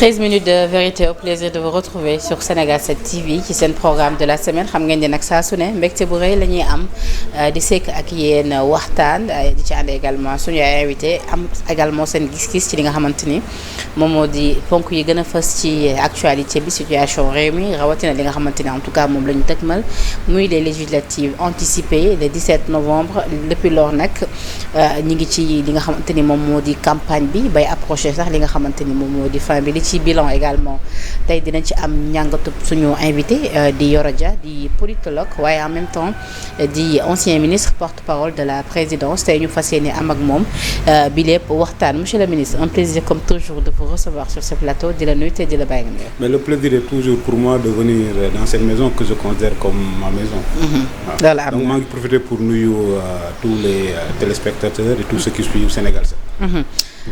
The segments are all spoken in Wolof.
13 minutes de vérité, au plaisir de vous retrouver sur Sénégal 7 TV ci seen programme de la semaine. xam ngeen ne nag saa su ne mbégte bu rëy la ñuy am di sekk ak yéen waxtaan di ci ànd également suñu ay invité am également seen gis-gis ci li nga xamante ni moom moo di ponk yi gën a fës ci actualité bi, situation réew mi rawatina li nga xamante ni en tout cas moom la ñu tëgmal muy les législatives anticipées le 17 novembre. depuis lors nag ñi ngi ci li nga xamante ni moom moo di campagne bi bay approché sax li nga xamante ni moom moo di fin bi. li ci bilan également tey dinañ ci am njàngatu suñu invité di Yoro Dia di politologue waaye en même temps di ancien ministre porte-parole de la présidence. tey ñu fas yéene am ak moom bi lépp waxtaan. monsieur le ministre, un plaisir comme toujours de vous recevoir sur ce plateau. di la nuyu te di la bàyyi nga nuyu. Mais le plaisir est toujours pour moi de venir dans cette maison que je considère comme ma maison. loolu am donc maa ngi profiter pour nuyu tous les téléspectateurs et tous ceux qui suivent Sénégal 7.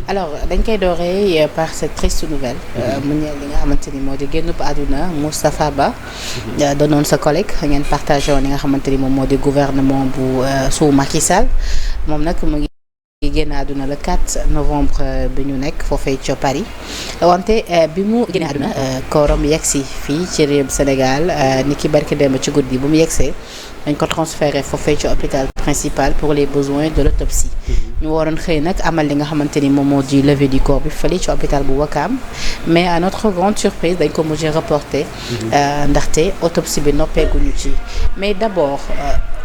alors dañ koy dooree par cette triste nouvelle mu ñeel li nga xamante ni moo di génnub àdduna Moustapha Ba doonoon sa collègue ngeen partagé woon li nga xamante ni moom moo di gouvernement bu sous Macky Sall. moom nag mu ngi génn àdduna le 4 novembre bi ñu nekk foofee ca Paris wante bi mu génne àdduna kooram yegsi fii ci réew Sénégal ni ki barki démb ci guddi bu mu yegsee dañ ko transféré foofee ci hôpital principal pour les besoins de l'autopsie. ñu waroon xëy nag amal li nga xamante ni moom moo di levée du corps bi fële ci hôpital bu Ouakam mais à notre grande surprise dañ ko mujjee reporté ndaxte autopsie bi noppeeguñu ci. mais d'abord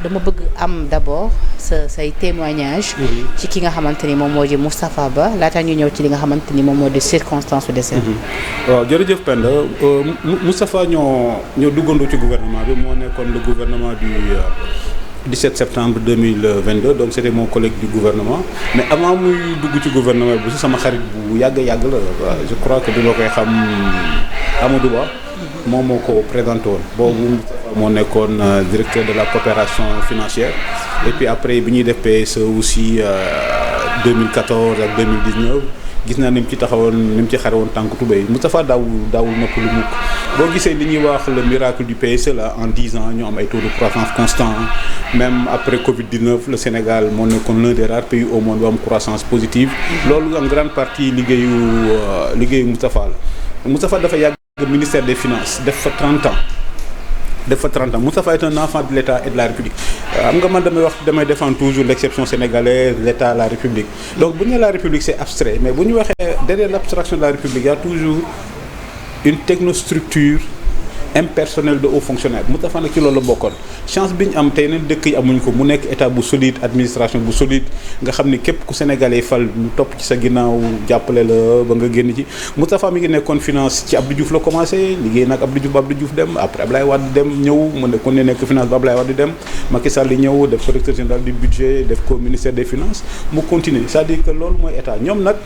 dama bëgg am d'abord say témoignage ci ki nga xamante ni moom moo di Moustapha Ba laata ñu ñëw ci li nga xamante ni moom moo di circonstance su décès. waaw jërëjëf Penda Moustapha ñoo duggandoo ci gouvernement bi moo nekkoon le gouvernement du 17 septembre 2022 donc c'était mon collègue du gouvernement mais avant muy dugg ci gouvernement bi sama xarit bu yàgg la je crois que bi ma koy xam Amadou Ba moom moo ko présenté woon boobu moo nekkoon directeur de la coopération financière et puis après bi ñuy def PSE aussi 2014 ak 2019 gis naa ni mu ci taxawoon ni mu ci xare woon tànk tubéy Moustapha daawul noppi lu mukk boo gisee li ñuy wax le miracle du PSE là en 10 ans ñu am ay taux de croissance constant même après Covid-19 le Sénégal moo nekkoon l'un des rares pays au monde bu am croissance positive loolu en grande partie liggéeyu Moustapha la Moustapha dafa yàgg ministère des finances def fa 30 ans Moustapha est un enfant de l'État et de la République xam nga man damay défendre toujours l'exception sénégalaise l'État la République donc bu ñu la République c'est abstrait mais bu ñu waxee derrière l'abstraction de la République il y a toujours une technostructure impersonnelle de hauts fonctionnaires Moustapha nag ci loolu la bokkoon chance bi ñu am tey neen dëkk yi amuñ ko mu nekk état bu solide administration bu solide nga xam ni képp ku sénégalais fal mu topp ci sa ginnaaw jàppale la ba nga génn ci Moustapha mi ngi nekkoon finance ci Abdou Diouf la commencé liggéey nag Abdou Diouf dem après Ablaye Wade dem ñëw mu ne kon ne nekk finance ba Ablaye Wade dem Macky Sall li ñëw def directeur général du budget def ko ministère des finances mu continuer c'est-à-dire que loolu mooy état ñoom nag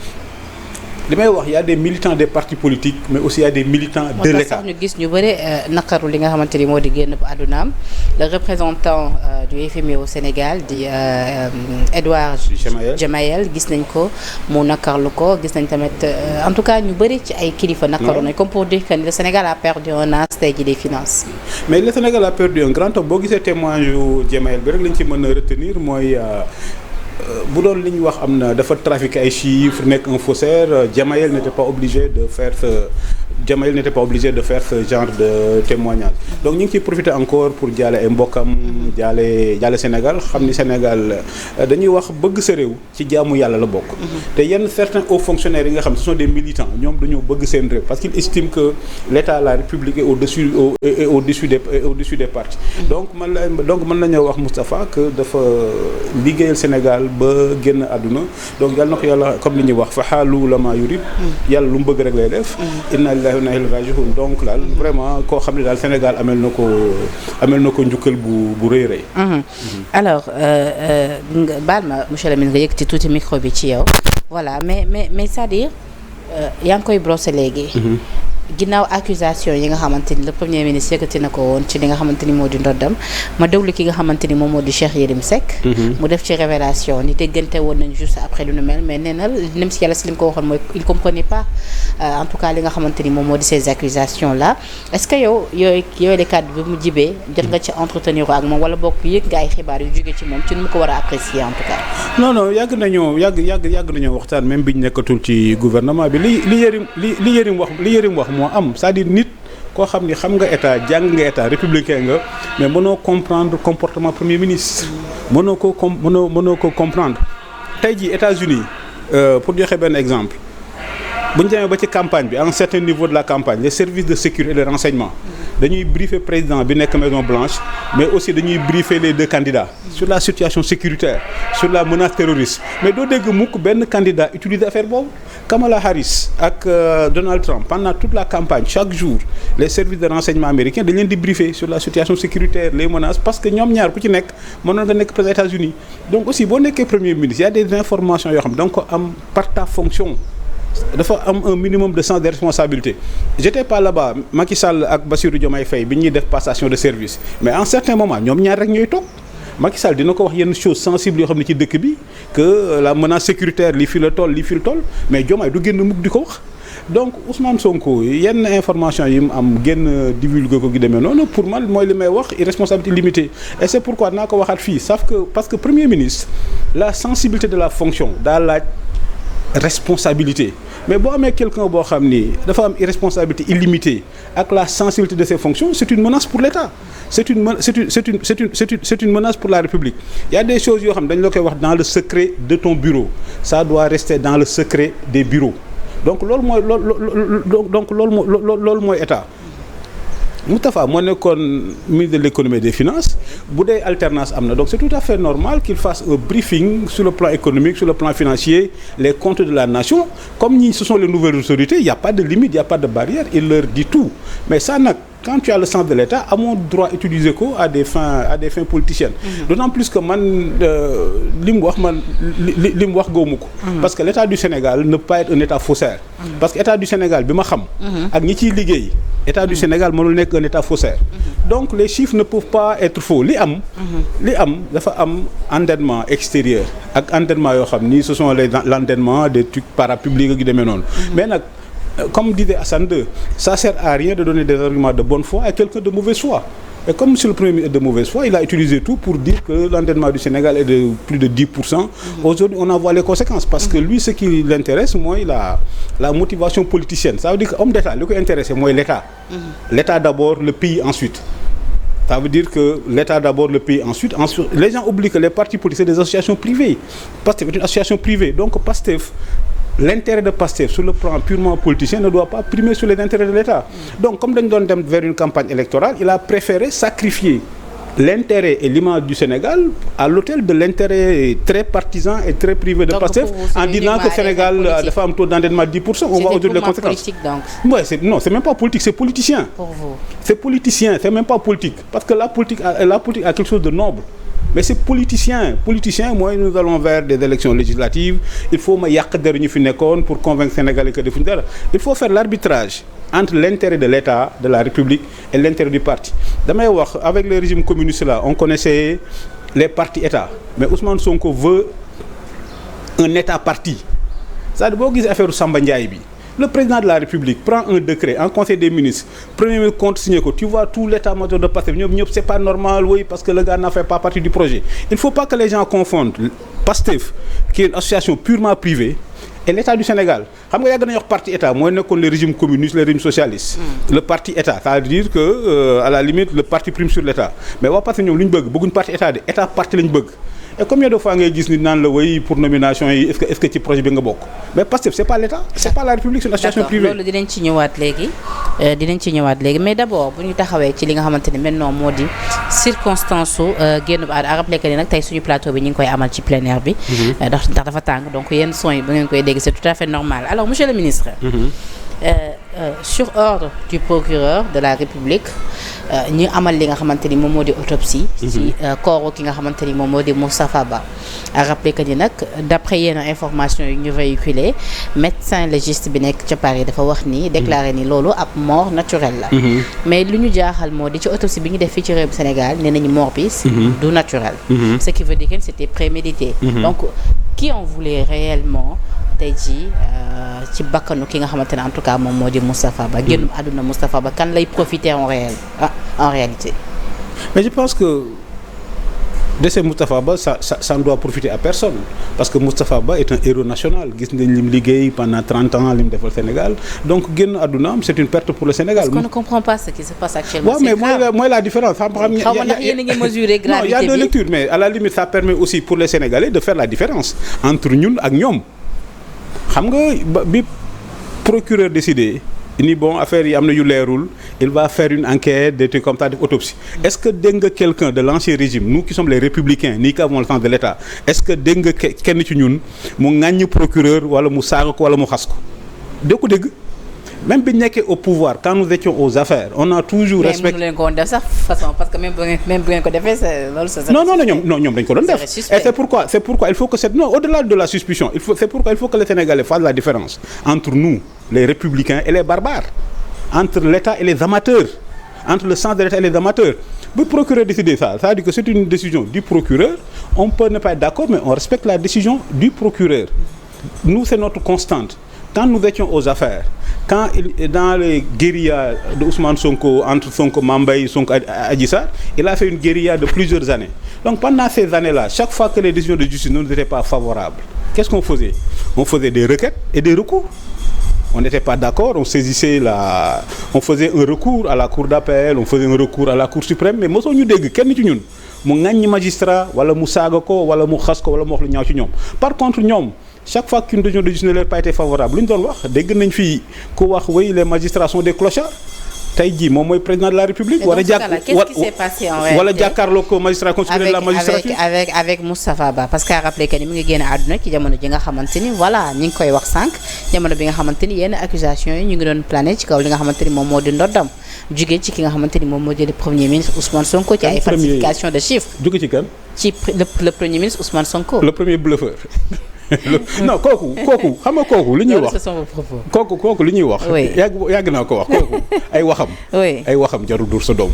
li may wax y a des militants des partis politiques mais aussi y a des militants de l'État. ñu gis ñu bëri naqaru li nga xamante ni moo di génn bu àddunaam le représentant du FMI au Sénégal di Edouard Djemayel gis nañ ko mu naqarlu ko gis nañ tamit en tout cas ñu bëri ci ay kilifa naqaru nañ comme pour dire que le Sénégal a perdu un as tey ji des finances. mais le Sénégal a perdu un grand homme boo gisee témoignage yu Djemayel bi rek lañ ci mën a retenir mooy. bu doon li ñu wax am na dafa trafiquer ay chiffres nekk un faussaire Djemayel n'était pas obligé de faire ce genre de témoignage donc ñu ngi ciy profiter encore pour jaale ay mbokkam jaale Sénégal xam ni Sénégal dañuy wax bëgg sa réew ci jaamu yàlla la bokk te yenn certains hauts fonctionnaires yi nga xam ce sont des militants ñoom dañoo bëgg seen réew parce qu'ils estiment que l'État la République est au-dessus des partis donc mën nañoo wax Moustapha que dafa liggéeyal Sénégal ba génn àdduna donc yàlla na ko yàlla comme li ñuy wax fa xaalu la maa yurid yàlla lu mu bëgg rek lay def inna lillahi wa inna ilayhi raji'un donc daal vraiment koo xam ne daal Sénégal amel na ko njukkal bu rëy alors baal ma monsieur le ministre nga yëkkati tuuti micro bi ci yow voilà mais c'est-à-dire yaa ngi koy brosser léegi ginnaaw accusation yi nga xamante ni le premier ministre yëkkati na ko woon ci li nga xamante ni moo di ndoddam ma déglu ki nga xamante ni moom moo di Cheikh Yérim Seck. mu def ci révélation ni déggante woon nañ juste après lu nu mel mais nee na nem si yàlla si li mu ko waxoon mooy il comprenait pas en tout cas li nga xamante ni moom moo di ces accusations là est-ce que yow yooyu les cadres bi mu jibee jot nga ci entretenir ak moom wala bokk yëg nga ay xibaar yu jóge ci moom ci nu mu ko war a apprécier en tout cas. non yàgg nañoo waxtaan même biñ nekkatul ci gouvernement bi li Yérim wax moo am c'est-à-dire nit koo xam ni xam nga état jàng nga état républicain nga mais mënoo comprendre comportement premier ministre. mënoo ko comprendre tey jii États-Unis pour joxe benn exemple bu ñu demee ba ci campagne bi à un certain niveau de la campagne les services de sécurité et de renseignement dañuy briefer président bi nekk Maison Blanche mais aussi dañuy briefer les deux candidats sur la situation sécuritaire sur la menace terroriste mais doo dégg mukk benn candidat utiliser affaire boobu. Kamala Harris ak Donald Trump pendant toute la campagne chaque jour les services de renseignement américains dañ leen di briefer sur la situation sécuritaire les menaces parce que ñoom ñaar ku ci nekk mënoon nga nekk président États-Unis donc aussi boo nekkee premier ministre il y a des informations yoo xam donc ko am par ta fonction dafa am un minimum de sens de responsabilité j'étais pas là-bas Macky Sall ak Bassirou Diomaye Faye bi ñuy def passation de service mais en certain moment ñoom ñaar rek ñooy toog Macky Sall dina ko wax yenn choses sensibles yoo xam ne ci dëkk bi que la menace sécuritaire lii fii la toll mais Diomaye du génn mukk di ko wax donc Ousmane Sonko yenn information yi mu am génn divulgué ko gi demee noonu pour man mooy li may wax irresponsabilité limitée et c'est pourquoi naa ko waxaat fii sauf que parce que premier ministre la sensibilité de la fonction daa laaj responsabilité mais boo amee quelqu'un boo xam ni dafa am irresponsabilité illimitée ak la sensibilité de ses fonctions c'est une menace pour l'État c'est une menace pour la République il y a des choses yoo xam dañ la koy wax dans le secret de ton bureau ça doit rester dans le secret des bureaux donc loolu mooy État Moustapha moo nekkoon ministre de l'économie et des finances bu dee alternance am na donc c'est tout à fait normal qu'il fasse un briefing sur le plan économique sur le plan financier les comptes de la nation comme ñi ce sont les nouvelles autorités il y a pas de limite il y a pas de barrière il leur dit tout mais ça nag quand tu as le sens de l'État amoo droit utiliser ko à des fins politiciennes. D'autant plus que man li mu wax gëwuma ko. parce que l'État du Sénégal ne peut pas être un État faussaire. parce que État du Sénégal bi ma xam. ak ñi ciy liggéey. État du Sénégal mënul nekk un État faussaire. donc les chiffres ne peuvent pas être faux li am dafa am endettement extérieur ak endettement yoo xam ni ce sont l'endettement des trucs parapublics yu demee noonu. mais nag comme disait Assane II, ça sert à rien de donner des arguments de bonne foi à quelqu'un de mauvaise foi. Et comme monsieur le Premier ministre est de mauvaise foi, il a utilisé tout pour dire que l'endettement du Sénégal est de plus de 10%. Aujourd'hui, on en voit les conséquences. Parce que lui, ce qui l'intéresse, moi, la motivation politicienne. Ça veut dire que l'homme d'État, ce qui l'intéresse, moi, l'État. L'État d'abord, le pays ensuite. Ça veut dire que l'État d'abord, le pays ensuite. Les gens oublient que les partis politiques, c'est des associations privées. PASTEF est une association privée. Donc, PASTEF, l'intérêt de PASTEF sur le plan purement politicien ne doit pas primer sur les intérêts de l'État. Donc, comme nous sommes vers une campagne électorale, il a préféré sacrifier l'intérêt et l'image du Sénégal à l'autel de l'intérêt très partisan et très privé de PASTEF en disant que le Sénégal a un taux d'endettement de 10%. On voit aujourd'hui les conséquences. Ouais, non, c'est même pas politique, c'est politicien. Pour vous. C'est politicien, c'est même pas politique. Parce que la politique a quelque chose de noble. Mais c'est politicien. Moi, nous allons vers des élections législatives. Il faut pour convaincre les Sénégalais que il faut faire l'arbitrage entre l'intérêt de l'État, de la République et l'intérêt du parti. Avec le régime communiste là, on connaissait les partis États. Mais Ousmane Sonko veut un État-parti. Ça veut dire affaire Samba Ndiaye. Le président de la République prend un décret en Conseil des ministres, premier ministre compte signé quoi. Tu vois tout l'état-major de PASTEF, c'est pas normal, oui, parce que le gars n'a fait pas partie du projet. Il ne faut pas que les gens confondent PASTEF, qui est une association purement privée, et l'État du Sénégal. Xam nga yàgg nañu wax parti État mooy nekkoon les régimes communistes les régimes socialistes. Le parti État, ça veut dire que à la limite le parti prime sur l'État. Mais waa parce que ñoom lu ñu bëgguñ parti État de État parti lañ bëgg. Et combien de fois ngay gis nit naan la way pour nomination yi est-ce que ci projet bi nga bokk mais Pastef c'est pas l'État c'est pas la République c'est une association privée. Loolu dinañ ci ñëwaat léegi mais d'abord bu ñu taxawee ci li nga xamante ne maintenant moo di circonstance su génn ba à rappeler que ni nag tey suñu plateau bi ñu ngi koy amal ci plénière bi. ndax dafa tàng donc yenn son yi ba ngeen koy dégg c'est tout à fait normal alors monsieur le ministre. Sur ordre du procureur de la République ñu amal li nga xamante ni moom moo di autopsie. ci corps ki nga xamante ni moom moo di Moustapha Ba. a rappelé que ni nag d'après yenn information yu ñu véhiculé médecin légiste bi nekk ca Paris dafa wax ni déclaré ni loolu ab mort naturelle la. mais lu ñu jaaxal moo di ci autopsie bi ñu def fii ci réew Sénégal nee nañu mort bi du naturel. ce qui veut dire que c'était prémédité. donc qui en voulait réellement tey jii ci bakkanu ki nga xamante ne en tout cas moom moo di Moustapha Ba génn àdduna Moustapha Ba kan lay profiter en réalité. mais je pense que décès Moustapha Ba ça ne doit profiter à personne parce que Moustapha Ba est un héros national gis nañ lim liggéey pendant 30 ans lim defal Sénégal donc génn àddunaam c'est une perte pour le Sénégal. parce qu'on ne comprend pas ce qui se passe actuellement. Ouais, mais mooy la différence. xaw ma ndax yéen a ngi mesurer gravité bi. non il y a deux lectures mais à la limite ça permet aussi pour les Sénégalais de faire la différence entre ñun ak ñoom xam nga bi procureur décidé. ni bon affaire yi am na yu leerul il va faire une enquête des trucs comme ça def autopsie est-ce que dégg nga quelqu'un de l'ancien régime nous qui sommes les républicains ni qui avons le sens de l'État est-ce que dégg nga kenn ci ñun mu ŋàññ procureur wala mu saaga ko wala mu xas ko dégg ko dégg même bi ñu nekkee au pouvoir quand nous étions aux affaires on a toujours respecté. mais mënu leen ko woon def sax façon parce que même bu ngeen ko defee loolu c'est non ñoom dañ ko doon def et c'est pourquoi il faut que au-delà de la suspicion il faut que les Sénégalais fassent la différence entre nous les républicains et les barbares entre l'État et les amateurs entre le sens de l'État et les amateurs bu procureur décider ça veut dire que c'est une décision du procureur on peut ne pas être d'accord mais on respecte la décision du procureur nous c'est notre constante quand nous étions aux affaires quand dans les guérillas de Ousmane Sonko entre Sonko Mambay Sonko Adji Sarr il a fait une guérilla de plusieurs années donc pendant ces années-là chaque fois que les décisions de justice ne nous étaient pas favorables qu'est-ce qu'on faisait on faisait des requêtes et des recours on n'était pas d'accord on faisait un recours à la cour d'appel on faisait un recours à la cour suprême mais mosoo ñu dégg kenn ci ñun mu ŋàññi magistrat wala mu saaga ko wala mu xas ko wala mu wax lu ñaaw ci ñoom par contre ñoom chaque fois qu'une décision de justice ne leur pas été favorable lu ñu doon wax dégg nañ fii ku wax oui les magistrats sont des clochards tey jii moom mooy président de la République. wala qu'est-ce qui s'est passé en réalité wala jàkkaarloo ko magistrat constitutionnel de la magistrature avec Moustapha Ba parce que a rappelé que ni mu ngi génn àdduna ci jamono ji nga xamante ni voilà ñi ngi koy wax sànq jamono bi nga xamante ni yenn accusations yi ñu ngi doon plané ci kaw li nga xamante ni moom moo di ndoddam jugee ci ki nga xamante ni moom moo di le premier ministre Ousmane Sonko ci ay falsification de chiffres. jugee ci kan. ci le premier ministre Ousmane Sonko. le premier bluffeur. non kooku xam nga kooku li ñuy wax kooku li ñuy wax yàgg naa ko wax kooku ay waxam jarul dóor sa doom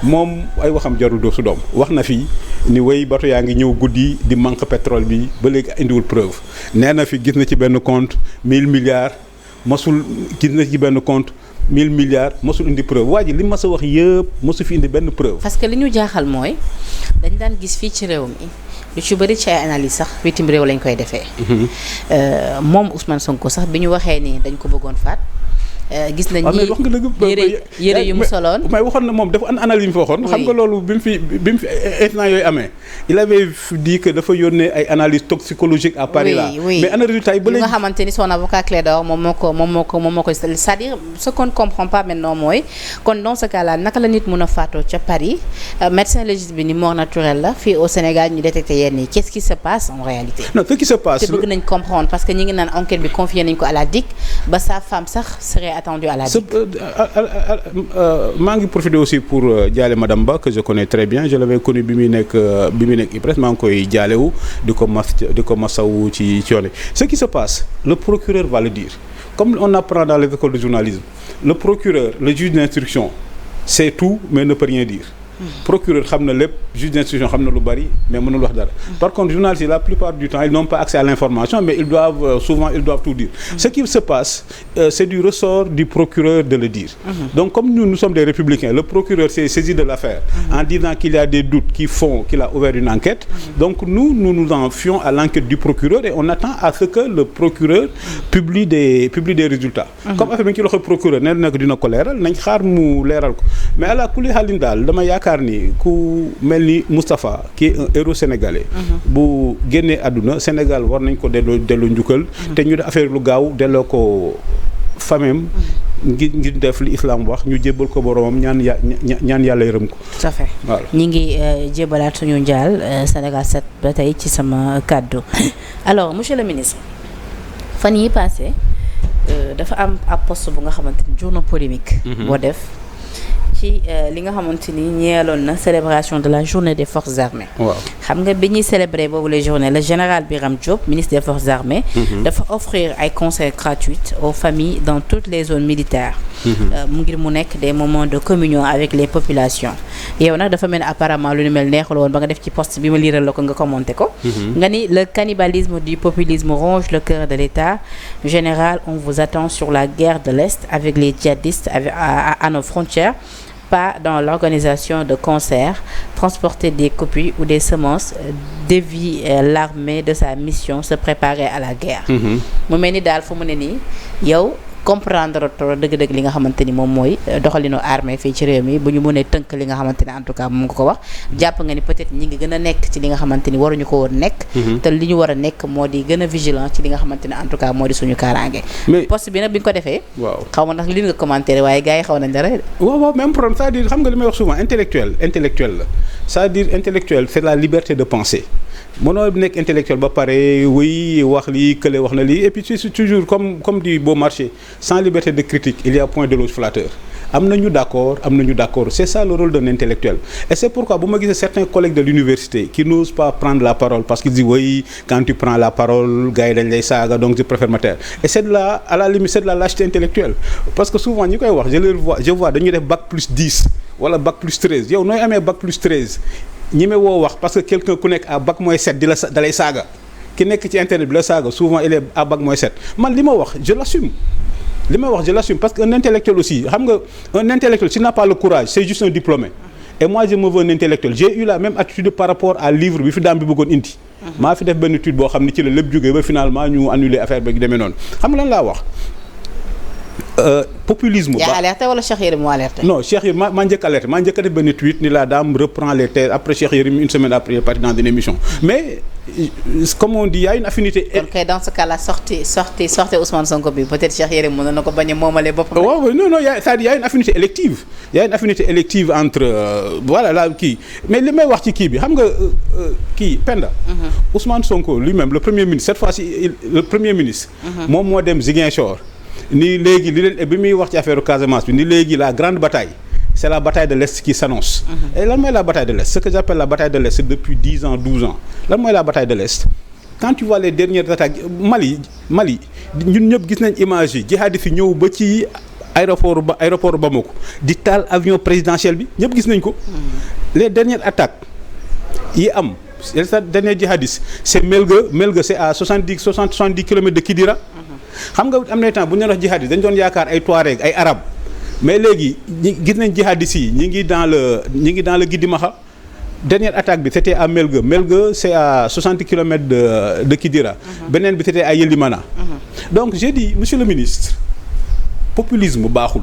moom ay waxam jarul dóor sa doom wax na fii ni way bato yaa ngi ñëw guddi di manque pétrole bi ba léegi indiwul preuve nee na fi gis na ci benn compte 1000 milliards mosul gis na ci benn compte 1000 milliards mosul indi preuve waa ji li ma sa wax yëpp mosu fi indi benn preuve. parce que li ñu jaaxal mooy dañ daan gis fii ci réew mi lu ci bëri ci ay analyse sax bitim réew lañ koy defee. moom Ousmane Sonko sax bi ñu waxee ni dañ ko bëggoon faat. gis nañ ni wax nga dëgg yére yu mu soloon. mais waxoon na moom dafa analyse yi mu fa waxoon. xam nga loolu bi mu fi instant yooyu amee. il avait dit que dafa yónnee ay analyse toxicologique à Paris là. mais ana résultat yi ba léegi. nga xamante ni son avocat Clédor moom moo ko c'est-à-dire ce qu'on ne comprend pas maintenant mooy kon dans ce cas là naka la nit mun a faatoo ca Paris médecin légiste bi ni mort naturelle la fii au Sénégal ñu détecté yenn yi qu'est-ce qui se passe en réalité. non ce qui se passe. te bëgg nañ comprendre parce que ñi ngi naan enquête bi confié nañ ko à la DIC ba sa femme sax serait attendu à la DIC. maa ngi profiter aussi pour jaale madame Ba que je connais très bien je l'avais connu bi muy nekk IPRES maa ngi koy jaalewu di ko masawu ci yoon ce qui se passe le procureur va le dire comme on apprend dans les écoles de journalisme le procureur le juge d'instruction sait tout mais ne peut rien dire. procureur xam na lépp juge d'instruction xam na lu bari mais mënul wax dara. par contre journalistes la plupart du temps ils n'ont pas accès à l'information mais ils doivent tout dire. ce qui se passe c'est du ressort du procureur de le dire. donc comme nous sommes des républicains le procureur s'est saisi de l'affaire en disant qu'il y a des doutes qu'il a ouvert une enquête. donc nous en fions à l'enquête du procureur et on attend à ce que le procureur publie des résultats. comme affaire bi ci loxo procureur nee na dina ko leeral nañ xaar mu leeral ko mais ala kulli xaalin daal dama yaakaar ni ku mel ni Moustapha qui est un héros sénégalais. bu génnee àdduna Sénégal war nañ ko delloo njukkal. te ñu def affaire lu gaaw delloo ko famem ngir def li islam wax ñu jébbal ko boromam ñaan yàlla yërëm ko. tout à fait voilà ñi ngi jébbalaat suñu njaal Sénégal 7 ba tey ci sama kàddu alors monsieur le ministre fan yi passé dafa am ab poste bu nga xamante ni journaux polémique boo def ci li nga xamante ni ñeeloon na célébration de la journée des forces armées. waaw xam nga bi ñuy célébrer boobu les journées le général Birame Diop ministre des forces armées. dafa offrir ay conseils gratuits aux familles dans toutes les zones militaires. mu ngir mu nekk des moments de communion avec les populations. yow nag dafa mel ni apparemment lu ni mel neexul woon ba nga def ci post bi ma liiral la ko nga commenté ko. nga ni le cannibalisme du populisme ronge le cœur de l'État. Général, on vous attend sur la guerre de l'Est avec les djihadistes à nos frontières, pas dans l'organisation de concerts, transporter des copies ou des semences, dévie l'armée de sa mission, se préparer à la guerre. mu mel ni daal fu mu ne nii yow comprendre trop dëgg-dëgg li nga xamante ni moom mooy doxalinu armée fii ci réew mi bu ñu mënee tënk li nga xamante ni en tout cas moom nga ko wax jàpp nga ni peut-être ñi ngi gën a nekk ci li nga xamante ni waruñu ko woon nekk te li ñu war a nekk moo di gën a vigilant ci li nga xamante ni en tout cas moo di suñu kaaraange poste bi nag bi nga ko defee waaw xaw ma ndax li nga commenté waaye gars yi xaw nañ dara waaw même problème c'est-à-dire xam nga li may wax souvent intellectuel la c'est-à-dire intellectuel c'est la liberté de penser mënoo nekk intellectuel ba pare wuy wax lii kële wax na lii et puis c'est toujours comme dit Beau Marché sans liberté de critique il y a point d'éloge flatteur am nañu d'accord c'est ça le rôle d'un intellectuel et c'est pourquoi bu ma gisee certains collègues de l'université qui n'osent pas prendre la parole parce qu'ils disent oui quand tu prends la parole gars yi dañ lay saaga donc je préfère me taire et c'est de la à la limite c'est de la lâcheté intellectuelle parce que souvent ñi koy wax je vois dañuy def bac plus 10 wala bac plus 13 yow nooy amee bac plus 13 ñi me woo wax parce que quelqu'un ku nekk à bac moins 7 da lay saaga ki nekk ci internet bi la saaga souvent il est à bac moins 7 man li ma wax je l'assume parce que un intellectuel aussi xam nga un intellectuel s'il n'a pas le courage c'est juste un diplômé et moi je me veux un intellectuel j'ai eu la même attitude par rapport à livre bi fi daam bi bëggoon indi maa fi def benn étude boo xam ni ci la lépp jógee ba finalement ñu annuler affaire ba demee noonu xam nga lan laa wax populisme. yaa alerté wala Cheikh Yérim moo alerté. non Cheikh Yérim maa njëkk alerté maa njëkk a def benn tweet ni la dame reprend les terres après Cheikh Yérim une semaine après il est parti dans une émission mais comme on dit il y a une affinité. kon kay dans ce cas là sortie Ousmane Sonko bi peut-être Cheikh Yérim mën na ko bañ a moomalee boppam. waaw non c'est-à-dire il y a une affinité élective il y a une affinité élective entre voilà la kii mais li may wax ci kii bi xam nga kii Penda. Ousmane Sonko lui-même le premier ministre cette fois-ci le premier ministre. moom moo dem Ziguinchor. ni léegi li leen bi muy wax ci affaire Casamance bi ni léegi la grande bataille c'est la bataille de l'Est qui s'annonce. Et lan mooy la bataille de l'Est ce que j'appelle la bataille de l'Est c'est depuis 10 ans 12 ans lan mooy la bataille de l'Est quand tu vois les dernières attaques Mali ñun ñëpp gis nañ image yi jihadistes yi ñëw ba ci aéroport Bamako di taal avion présidentiel bi ñëpp gis nañ ko. Les dernières attaques yi am les derniers jihadistes c'est Melga c'est à 70 kilomètres de Kidira. xam nga am na temps bu ñu doon wax jihadistes dañu doon yaakaar ay Touareg ay arabes mais léegi gis nañ jihadistes yi ñi ngi dans le Guidimaxa dernière attaque bi c'était à Melga c'est à 60 kilomètres de Kidira. beneen bi c'était à Yelimana. donc j'ai dit monsieur le ministre populisme baaxul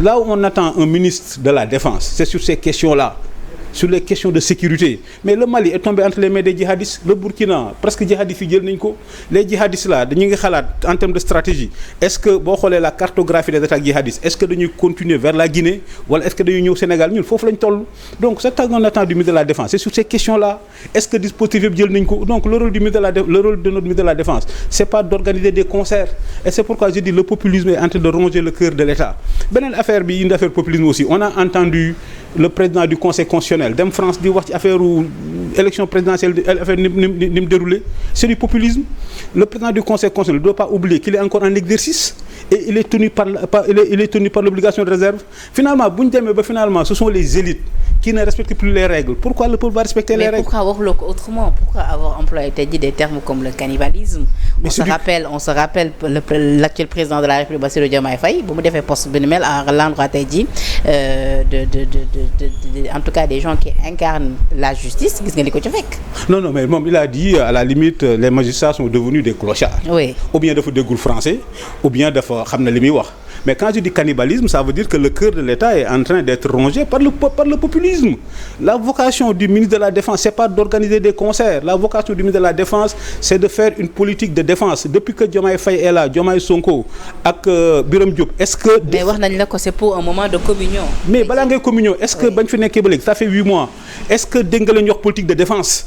là où on attend un ministre de la défense c'est sur ces questions-là. Sur les questions de sécurité mais le Mali est tombé entre les mains des djihadistes le Burkina presque djihadistes yi jël nañ ko les djihadistes là dañu ngi xalaat en termes de stratégie est-ce que boo xoolee la cartographie des attaques djihadistes est-ce que dañuy continuer vers la Guinée wala est-ce que dañuy ñëw Sénégal ñun foofu lañ toll donc c'est ce qu'on attend du ministre de la Défense c'est sur ces questions là est-ce que dispositif yëpp jël nañ ko donc le rôle de notre ministre de la Défense c'est pas d'organiser des concerts et c'est pourquoi je dis le populisme est en train de ronger le cœur de l'État beneen affaire bi une affaire populisme aussi on a entendu le président du Conseil constitutionnel dem France di wax ci affaire élection présidentielle affaire ni mu déroulé c'est du populisme le président du Conseil constitutionnel ne doit pas oublier qu'il est encore en exercice et il est tenu par l'obligation de réserve finalement bu ñu demee ba finalement ce sont les élites qui ne respectent plus les règles pourquoi le peuple va respecter les règles. Mais pourquoi waxuloo ko autrement pourquoi avoir employé tey jii des termes comme le cannibalisme. on se rappelle l'actuel président de la République Bassirou Diomaye Faye bu mu defee poste bi ni mel à l'endroit tey jii en tout cas des gens qui incarnent la justice gis nga li ko ci fekk. non mais moom il a dit à la limite les magistrats sont devenus des clochards. Oui. Ou bien dafa déggul français ou bien dafa xam na li muy wax mais quand je dis cannibalisme ça veut dire que le cœur de l'État est en train d'être rongé par le populisme. La vocation du ministre de la Défense c'est pas d'organiser des concerts la vocation du ministre de la Défense c'est de faire une politique de défense depuis que Diomaye Faye est là Diomaye Sonko ak Birame Diop est-ce que. mais wax nañ la ko c'est pour un moment de communion. mais balaa ngay communion est-ce que bañ fi nekkee ba léegi ça fait 8 mois est-ce que dégg nga leen wax politique de défense.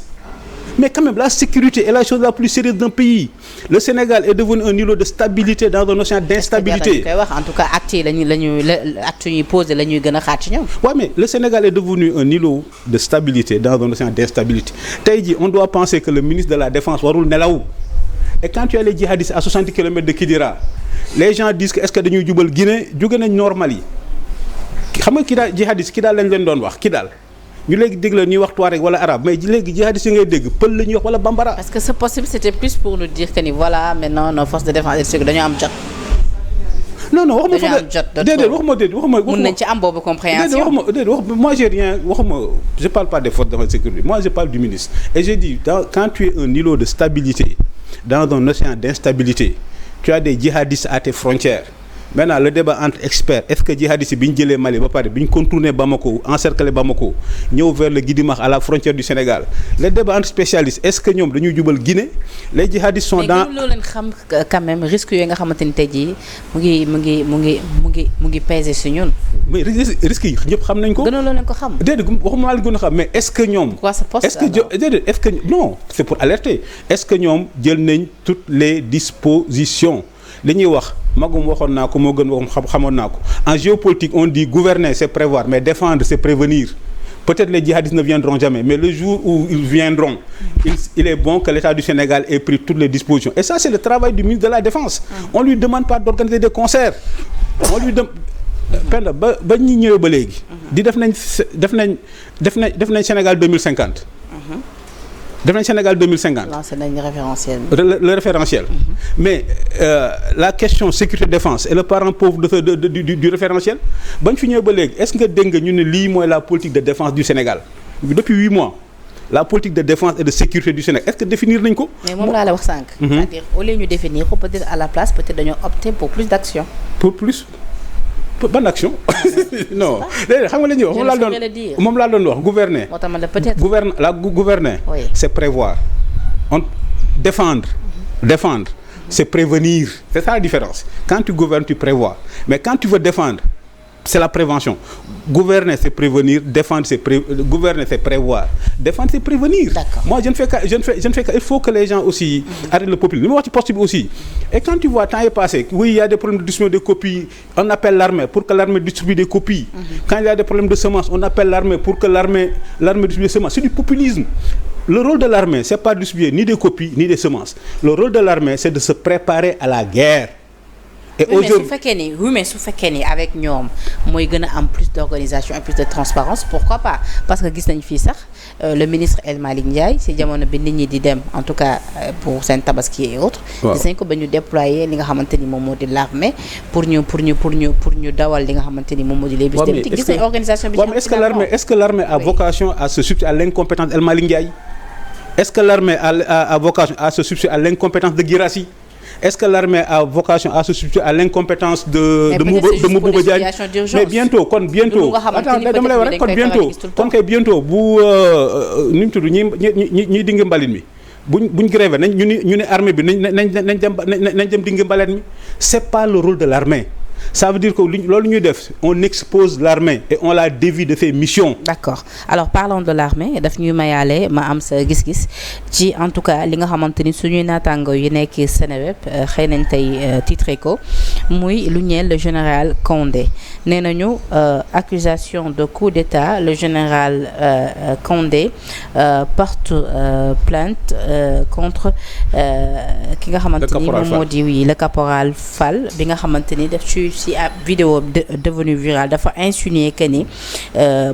Mais quand même, la sécurité est la chose la plus sérieuse d'un pays. Le Sénégal est devenu un îlot de stabilité dans un océan d'instabilité. En tout cas, actes yi posé la ñuy gën a xaat ci ñoom. Ouais, mais le Sénégal est devenu un îlot de stabilité dans un océan d'instabilité. Tey jii, on doit penser que le ministre de la Défense warul nelaw. Et quand tu as les djihadistes à 60 km de Kidira, les gens disent que est-ce que dañuy jubal Guinée jóge nañ normal yi xam nga Kidal djihadiste Kidal lañ leen doon wax Kidal. ñu léegi dégg la ñuy wax Touareg wala arabe mais léegi jihadistes yi ngay dégg pël la ñuy wax wala bambara. Parce que c'est possible c'était plus pour nous dire que ni voilà maintenant nos forces de défense et de sécurité dañoo am jot. non waxuma dañoo am jot déedéet waxuma mën nañ ci am boobu compréhension. moi j'ai rien je parle pas des forces de défense et de sécurité moi je parle du ministre et j'ai dit quand tu es un îlot de stabilité dans un océan d'instabilité tu as des djihadistes à tes frontières. Maintenant le débat entre experts est-ce que djihadistes bi ñu jëlee Mali ba pare bi ñu contourné Bamako encercler Bamako ñëw vers le Guidimax à la frontière du Sénégal le débat entre spécialistes est-ce que ñoom dañuy jubal Guinée les djihadistes sont dans. mais loolu leen xam quand même risque yooyu nga xamante ni tey jii mu ngi peser si ñun. mais risques yi ñëpp xam nañ ko. gënoon leen ko xam. déedéet waxuma la gën a xam mais est-ce que ñoom. pourquoi ce poste est-ce que non c'est pour alerter est-ce que ñoom jël nañ toutes les dispositions. li ñuy wax magum waxoon naa ko moo gën waxum xamoon naa ko en géopolitique on dit gouverner c'est prévoir mais défendre c'est prévenir peut-être les djihadistes ne viendront jamais mais le jour où ils viendront il est bon que l'État du Sénégal ait pris toutes les dispositions et ça c'est le travail du ministre de la Défense on lui demande pas d'organiser des concerts on lui demande Penda ba ñi ñëwee ba léegi di def nañ Sénégal 2050 def nañ Sénégal 2050. lancé nañ référentiel. le référentiel. Mais la question sécurité défense est le parent pauvre du référentiel bañ fi ñëw ba léegi est-ce que dégg nga ñu ne lii mooy la politique de défense du Sénégal depuis 8 mois la politique de défense et de sécurité du Sénégal est-ce que définir nañ ko. mais moom laa la wax sànq. c'est-à-dire au lieu ñu définir ko peut-être à la place peut-être dañoo opter pour plus d'action. pour plus. ban action non léegi xam nga la ñuy wax moom laa doon wax gouverner. moo tax ma la peut-être gouverner. Oui. C'est prévoir défendre c'est prévenir c'est ça la différence quand tu gouvernes tu prévois mais quand tu veux défendre c'est la prévention gouverner c'est prévenir défendre gouverner c'est prévoir défendre c'est prévenir. D'accord. Moi je ne fais que il faut que les gens aussi arrêtent le populisme li ma wax ci poste bi aussi et quand tu vois temps est passé oui il y a des problèmes de distribution des copies on appelle l'armée pour que l'armée distribue des copies. Quand il y a des problèmes de semences on appelle l'armée pour que l'armée distribue des semences c'est du populisme. Le rôle de l'armée c'est pas de distribuer ni des copies ni des semences le rôle de l'armée c'est de se préparer à la guerre. Et oui, mais su fekkee ni avec ñoom mooy gën a am plus d'organisation et plus de transparence pourquoi pas parce que gis nañ fii sax le ministre El Malick Ndiaye si jamono bi nit ñi di dem en tout cas pour seen tabaski et autres. gis nañ ko ba ñu déployer li nga xamante ni moom moo di l'armée pour ñu dawal li nga xamante ni moom moo di les bus te gis nañ organisation bi. est-ce que l'armée a vocation à se substituer à l'incompétence El Malick Ndiaye est-ce que l'armée a vocation à se substituer à l'incompétence de Guirassy. Est-ce que l'armée a vocation à se substituer à l'incompétence de Mabouba Diagne mais bientôt attends dama lay wax rek kon bientôt bu nu mu tudd ñi dingi mbalit mi buñ grévé nañ ñu ne armée bi nañ dem dingi mbalit mi c'est pas le rôle de l'armée. Ça veut dire que loolu ñuy def on expose l'armée et on la dévie de ses missions. D'accord alors parlons de l'armée daf ñuy mayaale ma am sa gis-gis ci en tout cas li nga xamante ni suñuy naataango yu nekk Seneweb xëy nañ tey titré ko muy lu ñeel le général Condé nee nañu accusation de coup d'état le général Condé porte plainte contre ki nga xamante ni moom moo di le caporal Fall bi nga xamante ni daf ci ab vidéo devenu viral dafa insinuer que ni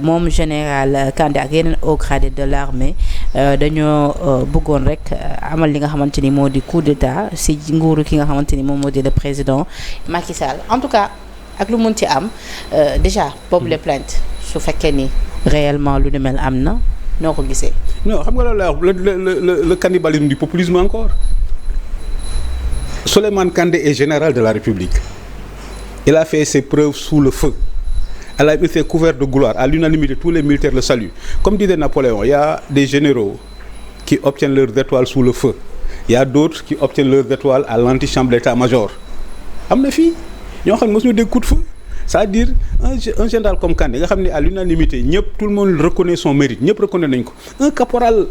moom général Kandé ak yeneen hauts gradés de l'armée dañoo bëggoon rek amal li nga xamante ni moo di coup d'état si nguuru ki nga xamante ni moom moo di le président Macky Sall en tout cas ak lu mun ci am déjà boobu les plaintes su fekkee ni réellement lu ni mel am na noo ko gisee. non xam nga loolu la wax le cannibalisme du populisme encore Souleymane Kandé est général de la République. Il a fait ses preuves sous le feu. Il s'est couvert de gloire. À l'unanimité, tous les militaires le saluent. Comme disait Napoléon, il y a des généraux qui obtiennent leurs étoiles sous le feu. Il y a d'autres qui obtiennent leurs étoiles à l'antichambre d'état-major. Am na fii ñoo xam ne mosuñu dégg coup de feu. C'est-à-dire un général comme Kandé nga xam ne à l'unanimité ñëpp tout le monde reconnaît son mérite ñëpp reconnaît nañ ko. Un caporal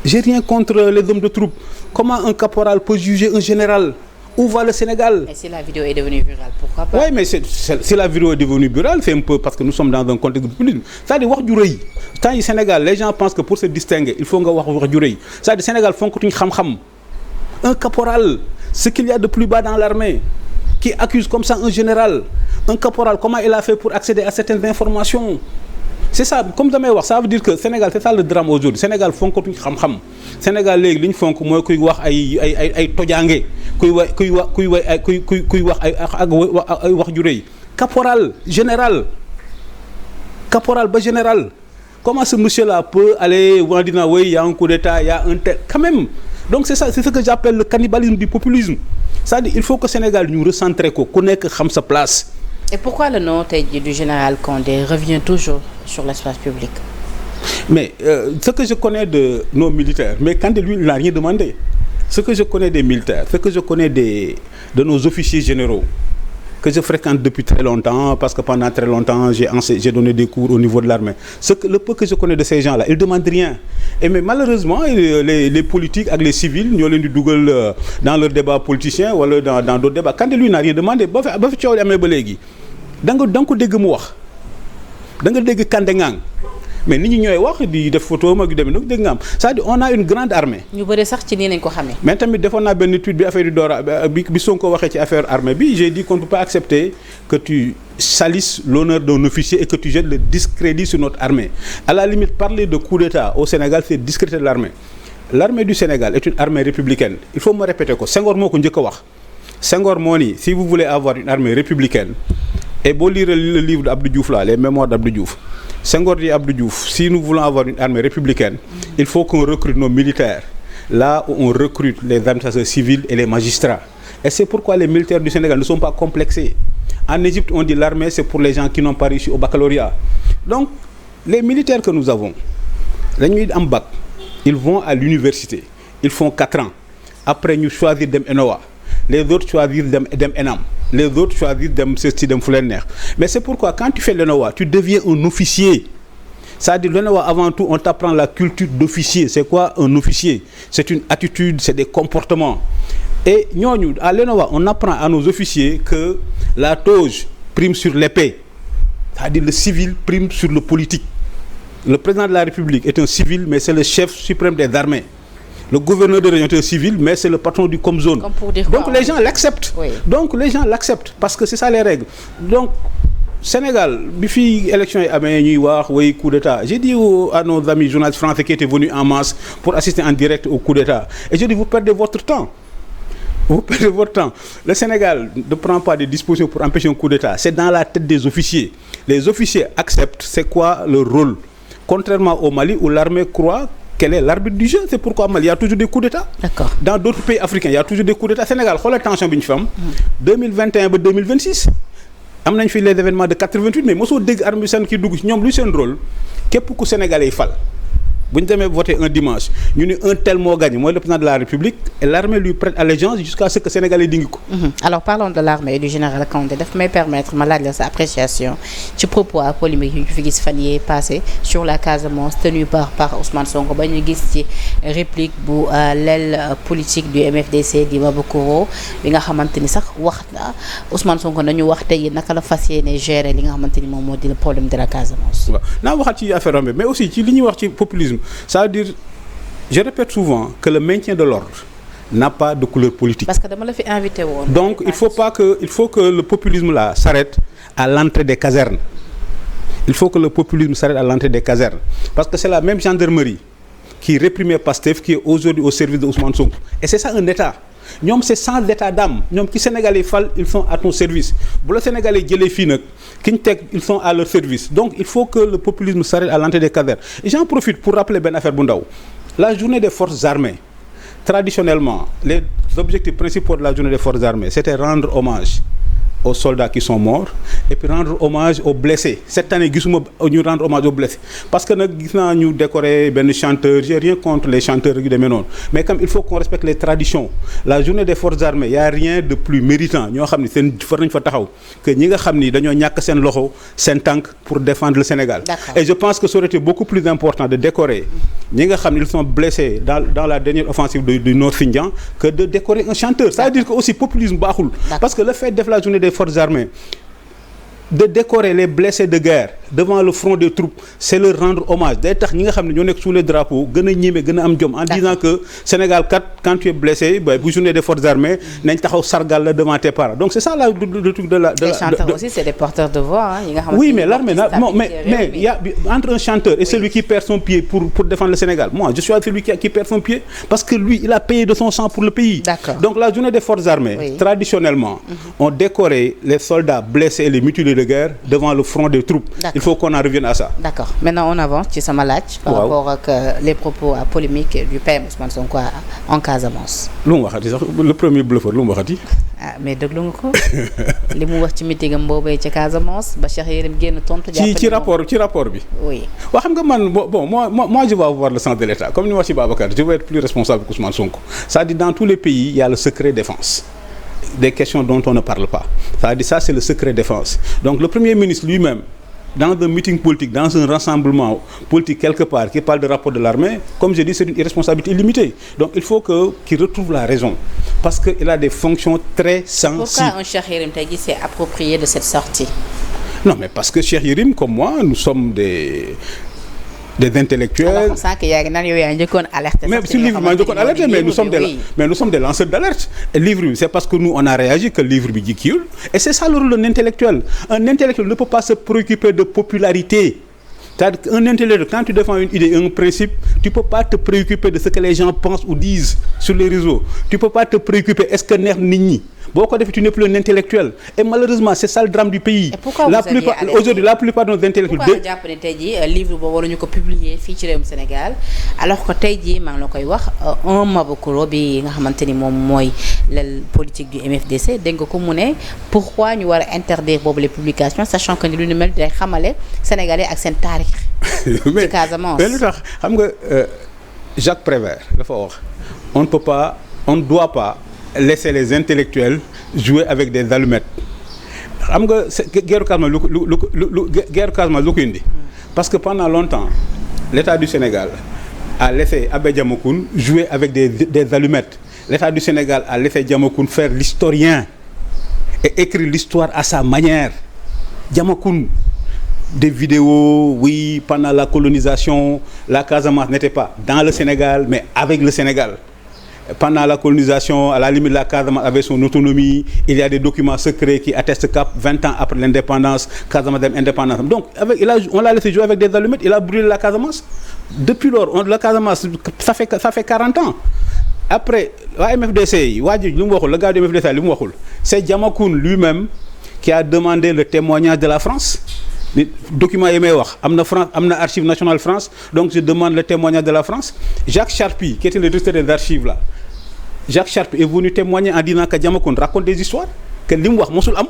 j'ai rien contre les hommes de troupe. Comment un caporal peut juger un général? Où va le Sénégal? Et si la vidéo est devenue virale, pourquoi pas? Oui, mais si la vidéo est devenue virale, c'est un peu parce que nous sommes dans un contexte de populisme. C'est-à-dire wax ju rëy temps yi Sénégal les gens pensent que pour se distinguer il faut nga wax ju rëy c'est-à-dire Sénégal fonkatuñ xam-xam. Un caporal, ce qu'il y a de plus bas dans l'armée, qui accuse comme ça un général, un caporal, comment il a fait pour accéder à certaines informations? C'est ça, comme damay wax, ça veut dire que Sénégal, c'est ça le drame aujourd'hui. Sénégal fonkatuñ xam-xam. Sénégal léegi li ñu fonk mooy kuy wax ay tojaange kuy wax ay wax ju rëy. Caporal, général, caporal ba général. Comment ce monsieur-là peut aller voir dire oui, il y a un coup d'État, il y a un tel, quand même. Donc c'est ça, c'est ce que j'appelle le cannibalisme du populisme. C'est-à-dire il faut que Sénégal ñu recentrer ko ku nekk xam sa place. Et pourquoi le nom du général Condé revient toujours sur l'espace public? Mais ce que je connais de nos militaires, mais Condé lui il n'a rien demandé. Ce que je connais des militaires, ce que je connais de nos officiers généraux que je fréquente depuis très longtemps, parce que pendant très longtemps j'ai donné des cours au niveau de l'armée. Le peu que je connais de ces gens-là, ils ne demandent rien. Et mais malheureusement, les politiques avec les civils, ñoo leen di dugal dans leur débat politicien wala dans d'autres débats. Quand lui n'a rien demandé, ba fi coow li amee ba léegi da nga ko dégg mu wax da nga dégg Kandé Ngang mais nit ñi ñooy wax di def photo mag yu demee nag dégg nga am c'est-à-dire on a une grande armée. ñu bëri sax ci nii nañ ko xamee. mais tamit defoon naa benn tweet bi affaire yu door bi Sonko waxee ci affaire armée bi j'ai dit qu'on ne peut pas accepter que tu salisses l'honneur d'un officier et que tu jettes le discrédit sur notre armée. À la limite parler de coup d'État au Sénégal c'est discréditer l'armée. L'armée du Sénégal est une armée républicaine. Il faut me répéter ko Senghor moo ko njëkk a wax Senghor moo ni si vous voulez avoir une armée républicaine et boo lire le livre d'Abdou Diouf là les mémoires d'Abdou Diouf Senghor dit Abdou Diouf si nous voulons avoir une armée républicaine il faut qu'on recrute nos militaires là où on recrute les administrateurs civils et les magistrats et c'est pourquoi les militaires du Sénégal ne sont pas complexés. En Égypte on dit l'armée c'est pour les gens qui n'ont pas réussi au baccalauréat. Donc les militaires que nous avons dañuy am bac ils vont à l'université ils font 4 ans après ñu choisir dem ENOA les autres choisissent dem ENAM les autres choisissent dem ceci dem fu leen neex mais c'est pourquoi quand tu fais l'ENOA tu deviens un officier. C'est-à-dire l'ENOA avant tout on t'apprend la culture d'officier. C'est quoi un officier? C'est une attitude, c'est des comportements. Et ñooñu à l'ENOA on apprend à nos officiers que la toge prime sur l'épée. C'est-à-dire le civil prime sur le politique. Le président de la République est un civil mais c'est le chef suprême des armées. Le gouverneur de région est un civil mais c'est le patron du Comzone. Donc les gens l'acceptent. Oui. Donc les gens l'acceptent parce que c'est ça les règles. Donc Sénégal bi fi élection yi amee ñuy wax way coup d'état j'ai dit à nos amis journalistes français qui étaient venus en masse pour assister en direct au coup d'état et je dis vous perdez votre temps. Vous perdez votre temps. Le Sénégal ne prend pas des dispositions pour empêcher un coup d'état. C'est dans la tête des officiers. Les officiers acceptent c'est quoi leur rôle. Contrairement au Mali où l'armée croit quel est l'arbitre du jeu. C'est pourquoi Mali il y a toujours des coups d'état. D'accord. Dans d'autres pays africains il y a toujours des coups d'état. Sénégal xoolal tension bi ñu fi am 2021 ba 2026 am nañ fi les événements de 88 mais mosoo dégg armée seen kii dugg ci ñoom luy seen rôle képp ku sénégalais yi fal bu ñu demee voter un dimanche ñu ni un tel moo gagné mooy le président de la République et l'armée lui prête allégeance jusqu'à ce que sénégalais dingi ko. Alors parlons de l'armée et du général Condé daf may permettre ma laaj la sa appréciation ci propos à polémique yu ñu fi gis fan yee passé sur la Casamance tenue par Ousmane Sonko ba ñu gis ci réplique bu l'aile politique du MFDC di Mabakoro bi nga xamante ni sax wax na Ousmane Sonko nañu wax tey naka la fas yéene gérer li nga xamante ni moom moo di le problème de la Casamance. waaw naa waxaat ci affaire am mais aussi ci li ñuy wax ci populisme. Ça veut dire, je répète souvent que le maintien de l'ordre n'a pas de couleur politique. Parce que dama la fi invité woon. Donc il faut que le populisme là s'arrête à l'entrée des casernes. Il faut que le populisme s'arrête à l'entrée des casernes. Parce que c'est la même gendarmerie qui réprimait Pastef qui est aujourd'hui au service de Ousmane Sonko. Et c'est ça un État. ñoom c'est sans état d'âme ñoom ki Sénégalais fal ils sont à ton service bu la Sénégalais jëlee fii nag ki ñu teg ils sont à leur service donc il faut que le populisme s'arrête à l'entrée des casernes et j'en profite pour rappeler benn affaire bu ndaw la journée des forces armées traditionnellement les objectifs principaux de la journée des forces armées c'était rendre hommage aux soldats qui sont morts et puis rendre hommage aux blessés. Cette année gisuma ñu rendre hommage aux blessés parce que nag gis naa ñu décorer benn chanteur, j'ai rien contre les chanteurs yu demee noonu mais comme il faut qu'on respecte les traditions. La journée des forces armées, il y a rien de plus méritant ñoo xam ni seen far nañ fa taxaw que ñi nga xam ni dañoo ñàkk seen loxo seen tànk pour défendre le Sénégal. D'accord. Et je pense que ça aurait été beaucoup plus important de décorer ñi nga xam ni ils sont blessés dans la dernière offensive du Nord Sindian que de décorer un chanteur. Ça veut dire que aussi populisme baaxul. Parce que le fait de faire la journée des forces armées, de décorer les blessés de guerre devant le front des troupes, c'est leur rendre hommage. Day tax ñi nga xam ne ñoo nekk sous les drapeaux gën a ñeme gën a am jom en disant que Sénégal quand tu es blessé bu journée des forces armées nañ taxaw sargal la devant tes parents. Donc c'est ça le truc de la. Les chanteurs aussi c'est des porteurs de voix yi nga xam. Oui, mais l'armée mais il y a entre un chanteur et celui qui perd son pied pour défendre le Sénégal. Moi je suis celui qui perd son pied parce que lui il a payé de son sang pour le pays. D'accord. Donc la journée des forces armées, traditionnellement, on décorait les soldats blessés et les mutilés de guerre devant le front des troupes. Il faut qu'on en revienne à ça. D'accord. Maintenant on avance ci sama laaj. Par rapport ak les propos polémiques du PM Ousmane Sonko en Casamance. lu mu waxati sax le premier bluffeur lu mu waxati. Ah mais déglu nga ko li mu wax ci meeting am boobee ca Casamance ba Cheikh Yérim génn tontu. ci rapport bi. Oui. waaw xam nga man bon moi je vais avoir le sens de l'État comme ni wax ci Babacar je vais être plus responsable que Ousmane Sonko. C'est-à-dire dans tous les pays il y a le secret défense. Des questions dont on ne parle pas. C'est-à-dire ça c'est le secret défense. Donc le Premier ministre lui-même dans un meeting politique, dans un rassemblement politique quelque part qui parle de rapport de l'armée, comme je dis, c'est une irresponsabilité illimitée. Donc il faut qu'il retrouve la raison parce qu'il a des fonctions très sensibles. Pourquoi un Cheikh Yérim tey jii s'est approprié de cette sortie? Non mais parce que Cheikh Yérim comme moi, nous sommes des intellectuels. Alors ça que yaa ngi naan yow yaa njëkkoon alerté. Mais si livre maa njëkkoon alerté mais nous sommes des lanceurs d'alerte. Et livre bi c'est parce que nous on a réagi que livre bi ji kiiwul. Et c'est ça le rôle d'un intellectuel. Un intellectuel ne peut pas se préoccuper de popularité. C'est-à-dire qu'un intellectuel, quand tu défends une idée, un principe, tu ne peux pas te préoccuper de ce que les gens pensent ou disent sur les réseaux. Tu ne peux pas te préoccuper, est-ce que neex nit ñi boo ko defee tu n'es plus un intellectuel. Et malheureusement, c'est ça le drame du pays. Et pourquoi vous aviez alerté aujourd'hui, la plupart de nos intellectuels. Pourquoi nga jàpp ne tey jii livre boobu waruñu ko publier fii ci réewum Sénégal alors que tey jii maa ngi la koy wax un Mabakuro bi nga xamante ni moom mooy l'aile politique du MFDC dégg nga ko mu ne pourquoi ñu war a interdire boobu les publications sachant que ni lu ñu mel day xamale Sénégalais ak seen taarix. ci Casamance mais lu tax xam nga Jacques Prévert dafa wax on ne doit pas laisser les intellectuels jouer avec des allumettes xam nga guerre Casamance guerre Casamance lu ko indi parce que pendant longtemps l'État du Sénégal a laissé Abbé Diamacoune jouer avec des allumettes. L'État du Sénégal a laissé Diamacoune faire l'historien et écrire l'histoire à sa manière. Diamacoune, des vidéos, oui, pendant la colonisation, la Casamance n'était pas dans le Sénégal, mais avec le Sénégal. Pendant la colonisation, à la limite, la Casamance avait son autonomie. Il y a des documents secrets qui attestent qu'à 20 ans après l'indépendance, Casamance est indépendance. Donc, on l'a laissé jouer avec des allumettes, il a brûlé la Casamance. Depuis lors, la Casamance, ça fait 40 ans. Après, la MFDC, le gars de MFDC, c'est Diamacoune lui-même qui a demandé le témoignage de la France. Les documents yi may wax am na Archives nationales France, donc je demande le témoignage de la France. Jacques Charpy qui était le directeur des archives là, Jacques Charpy est venu témoigner en disant que Diamacoune raconte des histoires que li mu wax mosul am,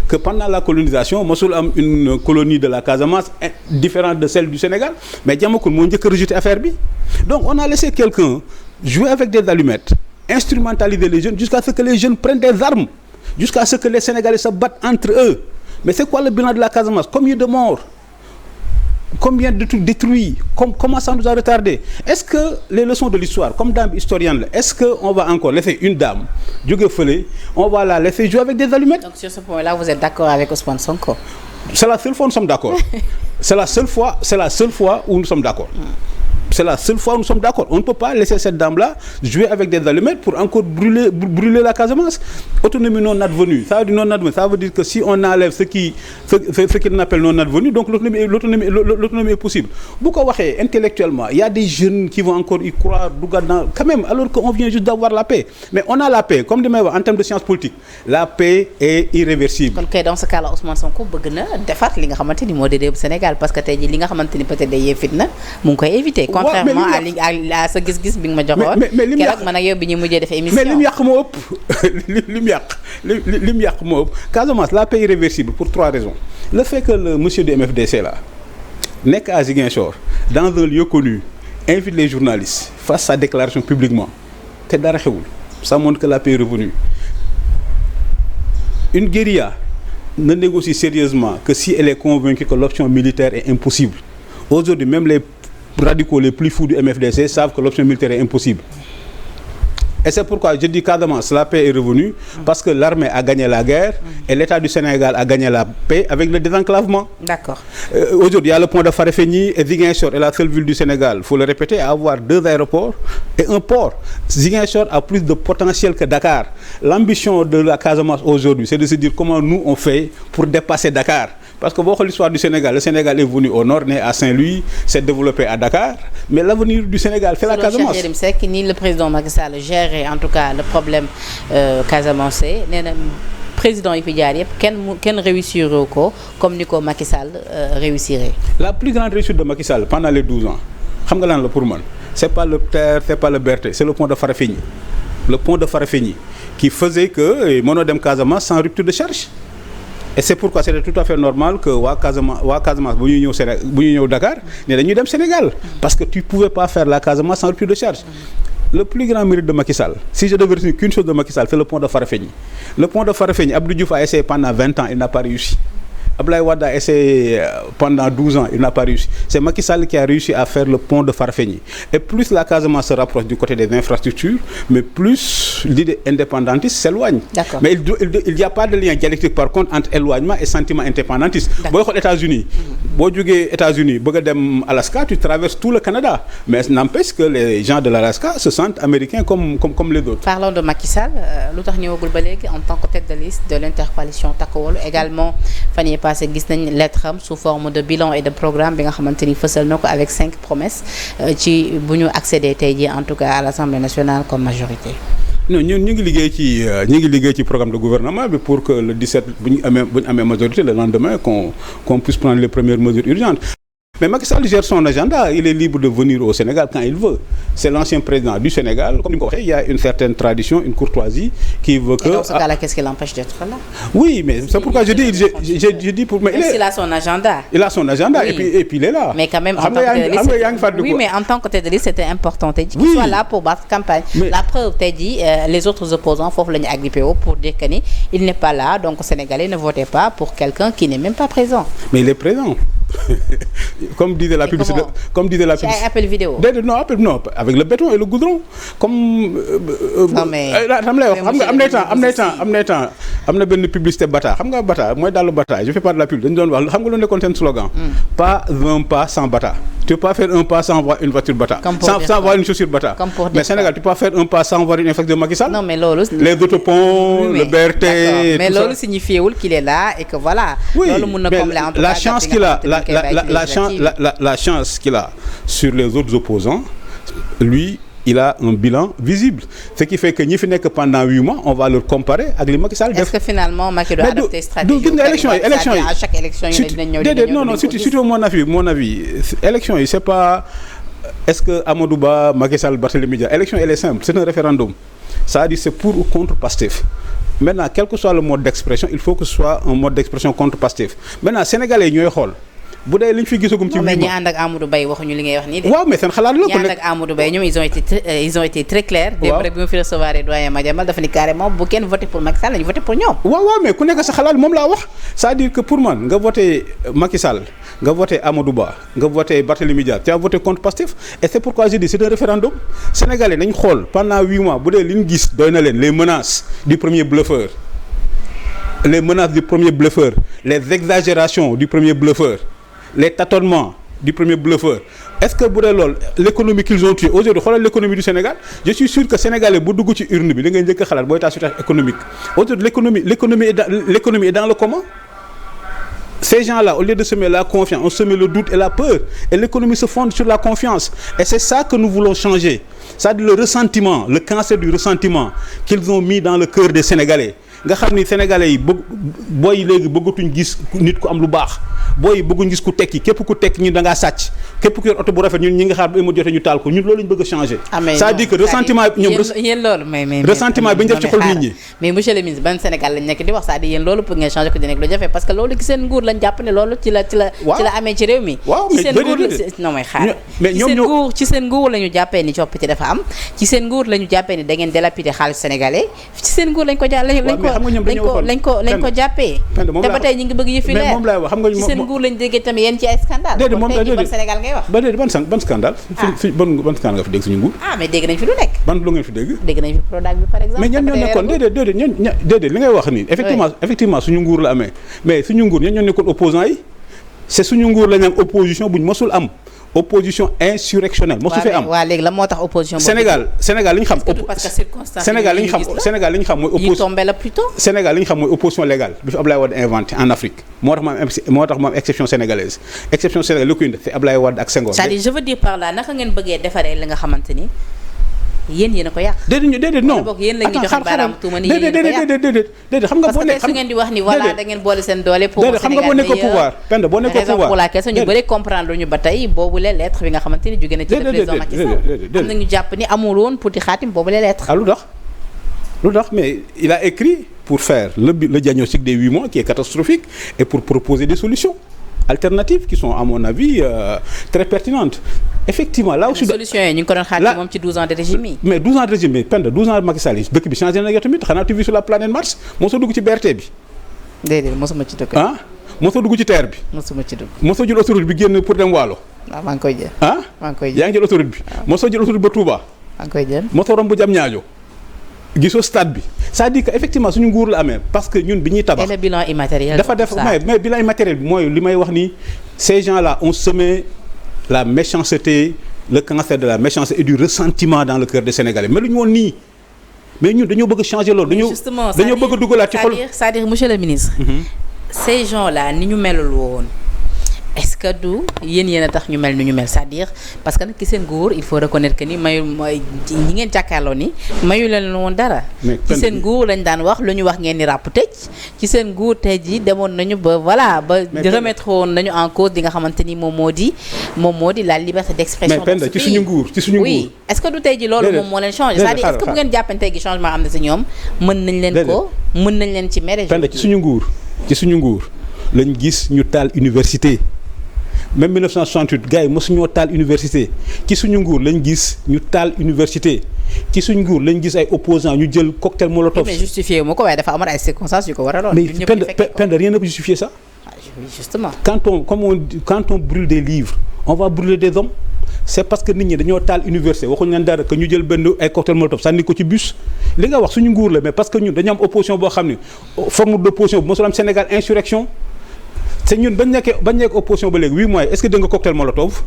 que pendant la colonisation mosul am une colonie de la Casamance différente de celle du Sénégal, mais Diamacoune moo njëkk a rejeté affaire bi. Donc on a laissé quelqu'un jouer avec des allumettes, instrumentaliser les jeunes jusqu'à ce que les jeunes prennent des armes, jusqu'à ce que les Sénégalais se battent entre eux. Mais c'est quoi le bilan de la Casamance? Combien de morts? Combien de trucs détruits? Comment ça nous a retardé? Est-ce que les leçons de l'histoire, comme dame historienne, est-ce qu'on va encore laisser une dame, on va la laisser jouer avec des allumettes? Donc sur ce point-là, vous êtes d'accord avec Ousmane Sonko? C'est la seule fois où nous sommes d'accord. C'est la seule fois où nous sommes d'accord. C'est la seule fois où nous sommes d'accord. On ne peut pas laisser cette dame-là jouer avec des allumettes pour encore brûler la Casamance. Autonomie non advenue. Ça veut dire non advenue. Ça veut dire que si on enlève ce qu'il appelle non advenu, donc l'autonomie est possible. Beaucoup intellectuellement, il y a des jeunes qui vont encore y croire quand même, alors qu'on vient juste d'avoir la paix. Mais on a la paix. Comme en termes de sciences politiques, la paix est irréversible. Donc dans ce cas-là, Ousmane Sonko bëgg na defaat li nga xamante ni moo di réew Sénégal parce que tey jii li nga xamante ni peut-être day yee fitna mu ngi koy éviter. contrairement à sa gis-gis bi nga ma joxoon. mais lim yàq keroog man ak yow bi ñu mujjee def émission. mais lim yàq moo ëpp lim yàq moo ëpp Casamance la paix irréversible pour 3 raisons. Le fait que le monsieur du MFDC là nekk à Ziguinchor dans un lieu connu invite les journalistes fasse sa déclaration publiquement te dara xewul ça montre que la paix est revenue. Une guérilla ne négocie sérieusement que si elle est convaincue que l'option militaire est impossible. Aujourd'hui, même les radicaux les plus fous du MFDC savent que l'option militaire est impossible. Et c'est pourquoi je dis Casamance, la paix est revenue, parce que l'armée a gagné la guerre et l'État du Sénégal a gagné la paix avec le désenclavement. D'accord. Aujourd'hui, il y a le pont de Farefenni et Ziguinchor est la seule ville du Sénégal, il faut le répéter, à avoir 2 aéroports et un port. Ziguinchor a plus de potentiel que Dakar. L'ambition de la Casamance aujourd'hui, c'est de se dire comment nous on fait pour dépasser Dakar. Parce que votre l'histoire du Sénégal, le Sénégal est venu au nord, né à Saint-Louis, s'est développé à Dakar, mais l'avenir du Sénégal, c'est la Casamance. Cheikh Yérim Seck ni le président Macky Sall gérer en tout cas le problème Casamance nee na président yi fi jaar yëpp kenn réussir ko comme ni ko Macky Sall réussirait. La plus grande réussite de Macky Sall pendant les 12 ans, xam nga lan la pour man, c'est pas le TER, c'est pas le BRT, c'est le pont de Farafenni. Le pont de Farafenni qui faisait que mënoo dem Casamance sans rupture de charge. Et c'est pourquoi c'était tout à fait normal que waa Casamance bu ñuy ñëw Dakar ne dañuy dem Sénégal parce que tu pouvais pas faire la Casamance sans rupture de charge. Le plus grand mérite de Macky Sall, si je devais retenir qu'une chose de Macky Sall, c'est le pont de Farafenni. Le pont de Farafenni, Abdou Diouf a essayé pendant 20 ans, il n'a pas réussi. Abdoulaye Wade a essayé pendant 12 ans, il n'a pas réussi. C'est Macky Sall qui a réussi à faire le pont de Farafenni. Et plus la Casamance se rapproche du côté des infrastructures, mais plus l'idée indépendantiste s'éloigne. D'accord. Mais il n'y a pas de lien dialectique par contre entre éloignement et sentiment indépendantiste. Boo xool États-Unis, boo jógee États-Unis bëgg a dem Alaska, tu traverses tout le Canada. Mais n'empêche que les gens de l'Alaska se sentent américains comme les autres. Parlons de Macky Sall, lu tax ñëwagul ba léegi en tant que tête de liste de l'intercoalition Takku Wallu également parce que gis nañ lettre am sous forme de bilan et de programme bi nga xamante ni fësal na ko avec 5 promesses ci bu ñu accéder tey jii en tout cas à l'Assemblée nationale comme majorité. Non ñun ñu ngi liggéey ci programme de gouvernement bi pour que le 17 bu ñu amee majorité le lendemain qu'on puisse prendre les premières mesures urgentes. Mais Macky Sall gère son agenda, il est libre de venir au Sénégal quand il veut. C'est l'ancien président du Sénégal. Comme il y a une certaine tradition, une courtoisie qui veut que... Et dans ce cas-là, qu'est-ce qui l'empêche d'être là? Oui, mais c'est pourquoi je dis pour... Mais il a son agenda. Il a son agenda, oui. et puis il est là. Mais quand même, en tant que tête de liste... Oui, mais en tant que tête de liste, c'était important. T'as dit qu'il soit là pour battre campagne. Mais... La preuve, t'as dit, les autres opposants, faut l'agner agrippé pour dire qu'il n'est pas là, donc les Sénégalais ne votaient pas pour quelqu'un qui n'est même pas présent. Mais il est présent. Comme disait la publicité, c'est appel vidéo. Non, avec le béton et le goudron. Comme non mais am na benn publicité Bata. Xam nga Bata mooy dalu Bata. Je fais pas de la pub. Dañu doon wax xam nga lu nekkoon seen slogan. Pas un pas sans Bata. Tu peux pas faire un pas sans voir une voiture Bata. Sans voir une chaussure Bata. Mais Sénégal, tu peux pas faire un pas sans voir une infraction de Macky Sall. Non mais lolu les autoponts, le BRT. Mais lolu signifiewul qu'il est là et que voilà. Lolu mën na combler en tout cas. La chance qu'il a la chance qu'il a sur les autres opposants, lui, il a un bilan visible. Ce qui fait que ñi fi nekk pendant 8 mois, on va leur comparer ak li Macky Sall def. Est-ce que finalement Macky doit adopter stratégie élection yi à chaque élection yi dinañ ñëw non surtout mon avis élection yi c'est pas est-ce que Amadou Ba, Macky Sall, Barthélémy Dias, élection elle est simple, c'est un référendum. Ça dit c'est pour ou contre Pastef. Maintenant, quel que soit le mode d'expression, il faut que ce soit un mode d'expression contre Pastef. Maintenant, Sénégalais ñooy xool bu dee liñ fi gisagum ci. mais ñi ànd ak Amadou Baye waxuñu li ngay wax nii de. waaw mais seen xalaat la ko ñi ànd ak Amadou Baye ñoom ils ont été très clairs. waaw démb rek bi ma fi recevoir doyen Madiambal dafa ni carrément bu kenn voté pour Macky Sall lañu voté pour ñoom. waaw mais ku nekk sa xalaat moom laa wax c'est-à-dire que pour man nga voté Macky Sall nga voté Amadou Ba nga voté Barthélémy Dias tu as voté contre Pastef et c'est pourquoi je dis c'est un référendum Sénégalais nañ xool pendant 8 mois bu dee li ñu gis doy na leen les menaces du premier bluffeur les exagérations du premier bluffeur les tâtonnements du premier bluffeur est-ce que bu dee loolu l'économie qu'ils ont tué aujourd'hui xoolal l'économie du Sénégal je suis sûr que sénégalais bu dugg ci urne bi li ngay njëkk a xalaat booy tax situation économique aujourd'hui l'économie est dans le comment ces gens-là au lieu de semer la confiance on semet le doute et la peur et l'économie se fonde sur la confiance et c'est ça que nous voulons changer c'est-à-dire le ressentiment le cancer du ressentiment qu'ils ont mis dans le cœur des Sénégalais nga xam ni sénégalais yi booy léegi bëggatuñ gis nit ku am lu baax booy bëgguñ gis ku tekki képp ku tekki ñun da ngaa sàcc képp ku yor oto bu rafet ñun ñi nga xaar ba mu jotee ñu taal ko ñun loolu lañ bëgg a changer. c'est-à-dire que ressentiment ñoom yéen loolu mais ressentiment bi ñu def ci xol nit ñi. mais monsieur le ministre ban Sénégal lañ nekk di wax c'est-à-dire yéen loolu pour ngeen changer ko di nekk lu jafe parce que loolu ci seen nguur lañ jàpp ne loolu ci la amee ci réew mi. waaw mais non may xaar ci seen nguur la ñu jàppee ni coppite dafa am ci seen nguur la ñu jàppee ni da ngeen délapider xaalis sénégalais ci seen nguur lañ ko jàppee te ba tey ñu ngi bëgg yëfi leer ci seen nguur lañ déggee tamit yéen ci ay scandale déedéet moom la ban Sénégal ngay wax ba déedéet ban scandale ban scandale nga fi dégg suñu nguur mais dégg nañ fi lu nekk ban lu ngeen fi dégg nañ fi Prodac bi par exemple mais ñan ñoo nekkoon déedéet li ngay wax nii effectivement suñu nguur la amee mais suñu nguur ñan ñoo nekkoon opposants yi c'est suñu nguur la ñu am opposition buñ mosul am opposition insurrectionnelle mosu fee am. waaw léegi la moo tax opposition Sénégal li ñu xam. parce que circonstance Sénégal li ñu xam mooy yi tombé la plutôt. Sénégal li ñu xam mooy opposition légale bi fi Ablaye Wade inventé en Afrique moo tax mu am exception sénégalaise exception sénégalaise li ko indi c'est Ablaye Wade ak Senghor. c'est-à-dire je veux dire par là naka ngeen bëggee defaree li nga xamante ni yéen a ko yàq. déedéet non yéen la ñuy joxe baaraam tuuma ni yéen a ko yàq déedéet xam nga boo nekk parce que su ngeen di wax ni voilà da ngeen boole seen doole pour xam nga boo nekk au pouvoir Penda boo nekk au pouvoir pour laquelle ñu bëri comprendre ñu ba tey boobule lettre bi nga xamante ni jóge na ci le président Macky Sall am na ñu jàpp ni amul woon pour di xaatim boobule lettre. lu tax mais il a écrit pour faire le diagnostic des 8 mois qui est catastrophique et pour proposer des solutions alternatives qui sont à mon avis très pertinentes. Effectivement là aussi solution yi ñu ngi ko doon xaar moom ci 12 ans de régime yi. mais 12 ans de régime Penda 12 ans de Macky Sall yi dëkk bi changé na yow tamit xanaa tu vis sur la planète Mars mosoo dugg ci BRT bi. déedéet mosuma ci dugg. mosoo dugg ci terre bi. mosuma ci dugg. mosoo jël autoroute bi génn pour dem Waalo. waaw maa ngi koy jël. maa ngi koy jël yaa ngi jël autoroute bi. mosoo jël autoroute ba Touba. maa ngi koy jël. mosoo romb Diamniadio gisoo stade bi c'est-à-dire que effectivement suñu nguur la amee parce que ñun bi ñuy tabax. et le bilan immatériel. dafa def mais bilan immatériel bi mooy li may wax ni ces gens-là ont semé la méchanceté le cancer de la méchanceté et du ressentiment dans le cœur des Sénégalais mais lu ñu woon nii mais ñun dañoo bëgg changer loolu. dañoo bëgg a dugalaat ci xol. c'est-à-dire monsieur le ministre. ces gens-là ni ñu melul woon. est-ce que du yéen a tax ñu mel ni ñu mel c'est-à-dire parce que nag ki seen nguur il faut reconnaître que ni mayu mooy ñi ngeen jàkkaarloo ni mayu leen woon dara. ci seen nguur lañ daan wax lu ñu wax ngeen ni ràpp tëj ci seen nguur tey jii demoon nañu ba voilà ba remettre woon nañu en cause di nga xamante ni moom moo di la liberté d'expression. mais Penda ci suñu nguur oui est-ce que du tey jii loolu moom moo leen changé c'est-à-dire est-ce que bu ngeen jàppante tey gi changement am na si ñoom mën nañ leen ci mere. Penda ci suñu nguur lañ gis ñu taal université. même 1968 gars yi mosuñoo taal université ci suñu nguur lañ gis ñu taal université ci suñu nguur lañ gis ay opposants ñu jël cocktail molotov. mais justifié moo ko waaye dafa amoon ay circonstances yu ko waraloon. mais Penda rien ne peut justifier ça. justement quand on brûle des livres on va brûler des hommes c'est parce que nit ñi dañoo taal université waxuñu leen dara que ñu jël benn ay cocktail molotov sànni ko ci bus. li nga wax suñu nguur la mais parce que ñun dañu am opposition boo xam ne forme d'opposition bu mosul am Sénégal insurrection. c'est ñun bañ nekk opposition ba léegi 8 mois est-ce que dégg nga cocktail molotov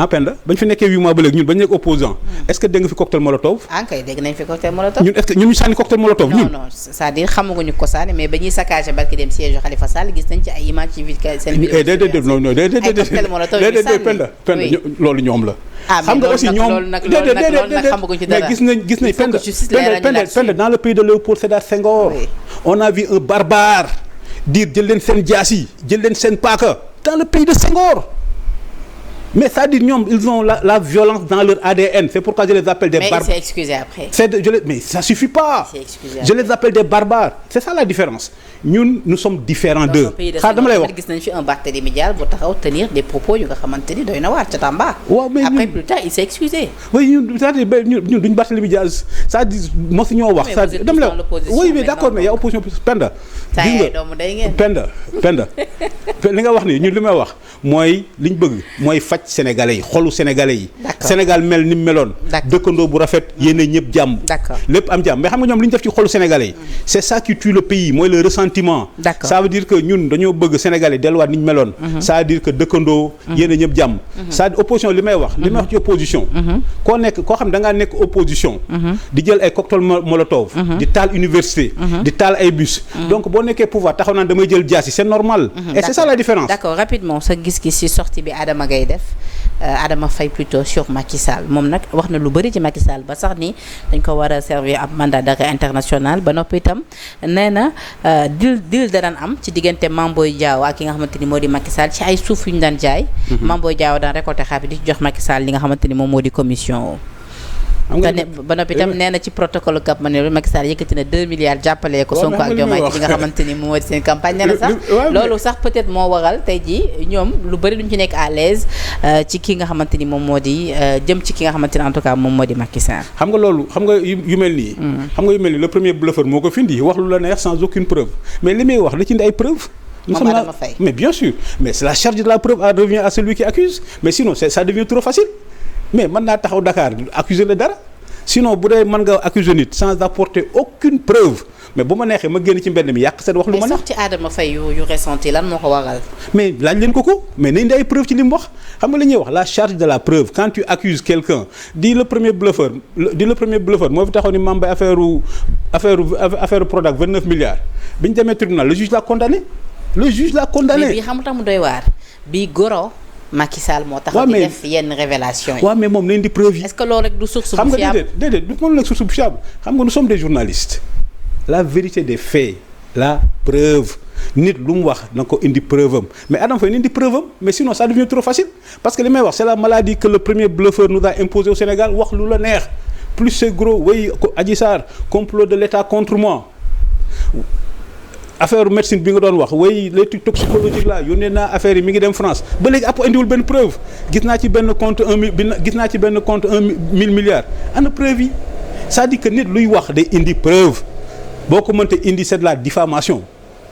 Penda bañ fi nekkee 8 mois ba léegi ñun bañ nekk opposant est-ce que dégg nga fi cocktail molotov. kay dégg nañ fi cocktail molotov. ñun est-ce que ñun ñu sànni cocktail molotov. ñun non c'est-à-dire xamaguñu ko sànni mais ba ñuy saccagé barki dem siège Khalifa Sall gis nañ ci ay images ci seen vidéo. déedéet non cocktail molotov yi Penda loolu ñoom la. xam nga aussi ñoom mais gis nañ Penda dans le pays de Léopold Sédar Senghor on a vu un barbare dire jël leen seen jaas yi jël leen seen paaka dans le pays de Senghor mais c'est-à-dire ñoom ils ont la violence dans leur ADN c'est pourquoi je les appelle des barbares. Mais il s'est excusé après. Mais ça suffit pas. Je les appelle des barbares c'est ça la différence ñun nous sommes différents d'eux. dama lay wax gis nañ fi un Barthélémy Dias bu taxaw tenir des propos yu nga xamante ni doy na waar ca Tamba. waaw mais après plus tard il s'est excusé. oui ñun c'est-à-dire ñun duñ Barthélémy Dias c'est-à-dire mosu ñoo wax. dama lay oui mais d'accord mais y a opposition Penda. Penda li nga wax ni ñun li may wax mooy li ñu bëgg mooy faj sénégalais yi xolu sénégalais yi. Sénégal mel ni mu meloon. dëkkandoo bu rafet yéene ñëpp jàmm. lépp am jàmm mais xam nga ñoom li ñu def ci xolu sénégalais yi. c'est ça qui tue le pays mooy le ressentiment. ça veut dire que ñun dañoo bëgg sénégalais delluwaat ni ñu meloon. ça veut dire que dëkkandoo. yéene ñëpp jàmm. c'est-à-dire opposition li may wax ci opposition. koo xam da ngaa nekk opposition. di jël ay cocktail molotov. di taal université. di taal ay bus. donc boo nekkee pouvoir taxaw naan damay jël jaasi c'est normal. et c'est ça la différence. d'accord rapidement sa gis-gis ci sortie bi Adama Gaye def Adama Faye plutôt sur Macky Sall moom nag wax na lu bëri ci Macky Sall ba sax ni dañ ko war a servir ab mandat d'arrêt international ba noppi itam nee na deal da daan am ci diggante Mame Boye Diao ak ki nga xamante ni moo di Macky Sall ci ay suuf yu ñu daan jaay. Mame Boye Diao daan récolté xaalis di ci jox Macky Sall li nga xamante ni moom moo di commission. ba noppi itam nee na ci protocole Cap Manuel Macky Sall yëkkati na 2 milliards jàppalee ko Sonko ak Diomaye ci li nga xamante ni moo di seen campagne. nee na sax loolu sax peut-être moo waral tey jii ñoom lu bëri duñ ci nekk à l'aise ci ki nga xamante ni moom moo di jëm ci ki nga xamante ni en tout cas moom moo di Macky Sall. xam nga loolu xam nga yu mel nii. xam nga yu mel nii le premier bluffeur moo ko findi wax lu la neex sans aucune preuve mais li muy wax la ci indi ay preuves. moom Adama Faye mais bien sûr mais c'est la charge de la preuve revient à celui qui accuse mais sinon ça devient trop facile. mais mën naa taxaw Dakar accuser la dara sinon bu dee mën nga accuser nit sans apporter aucune preuve mais bu ma neexee ma génn ci mbedd mi yàq seen wax lu ma neex. mais sorti Adama Faye yu ressenti lan moo ko waral. mais laaj leen ko mais nañ di ay preuve ci li mu wax xam nga li ñuy wax la charge de la preuve quand tu accuses quelqu'un di le premier bluffeur moo fi taxaw ni Mame Mbaye affaire Prodac 29 milliards bi ñu demee tribunal le juge l'a condamné. mais bii xam tax mu doy waar bii goro. Macky Sall moo tax di def yenn révélation yi. waaw mais moom nañ di preuve yi. est-ce que loolu rek du source bu fiable. xam nga déedéet du mën nag source bu fiable xam nga nous sommes des journalistes la vérité des faits la preuve nit lu mu wax na ko indi preuve am mais Adama Faye ni indi preuve am mais sinon ça devient trop facile parce que li may wax c'est la maladie que le premier bluffeur nous a imposé au Sénégal wax lu la neex plus c'est gros way Adji Sarr complot de l'État contre moi. affaire médecine bi nga doon wax way l'étude toxicologique là yónnee naa affaire yi mi ngi dem France ba léegi app indiwul benn preuve gis naa ci benn compte 1000 milliards ana preuve yi c'est-à-dire que nit luy wax day indi preuve boo ko mënte indi c'est de la diffamation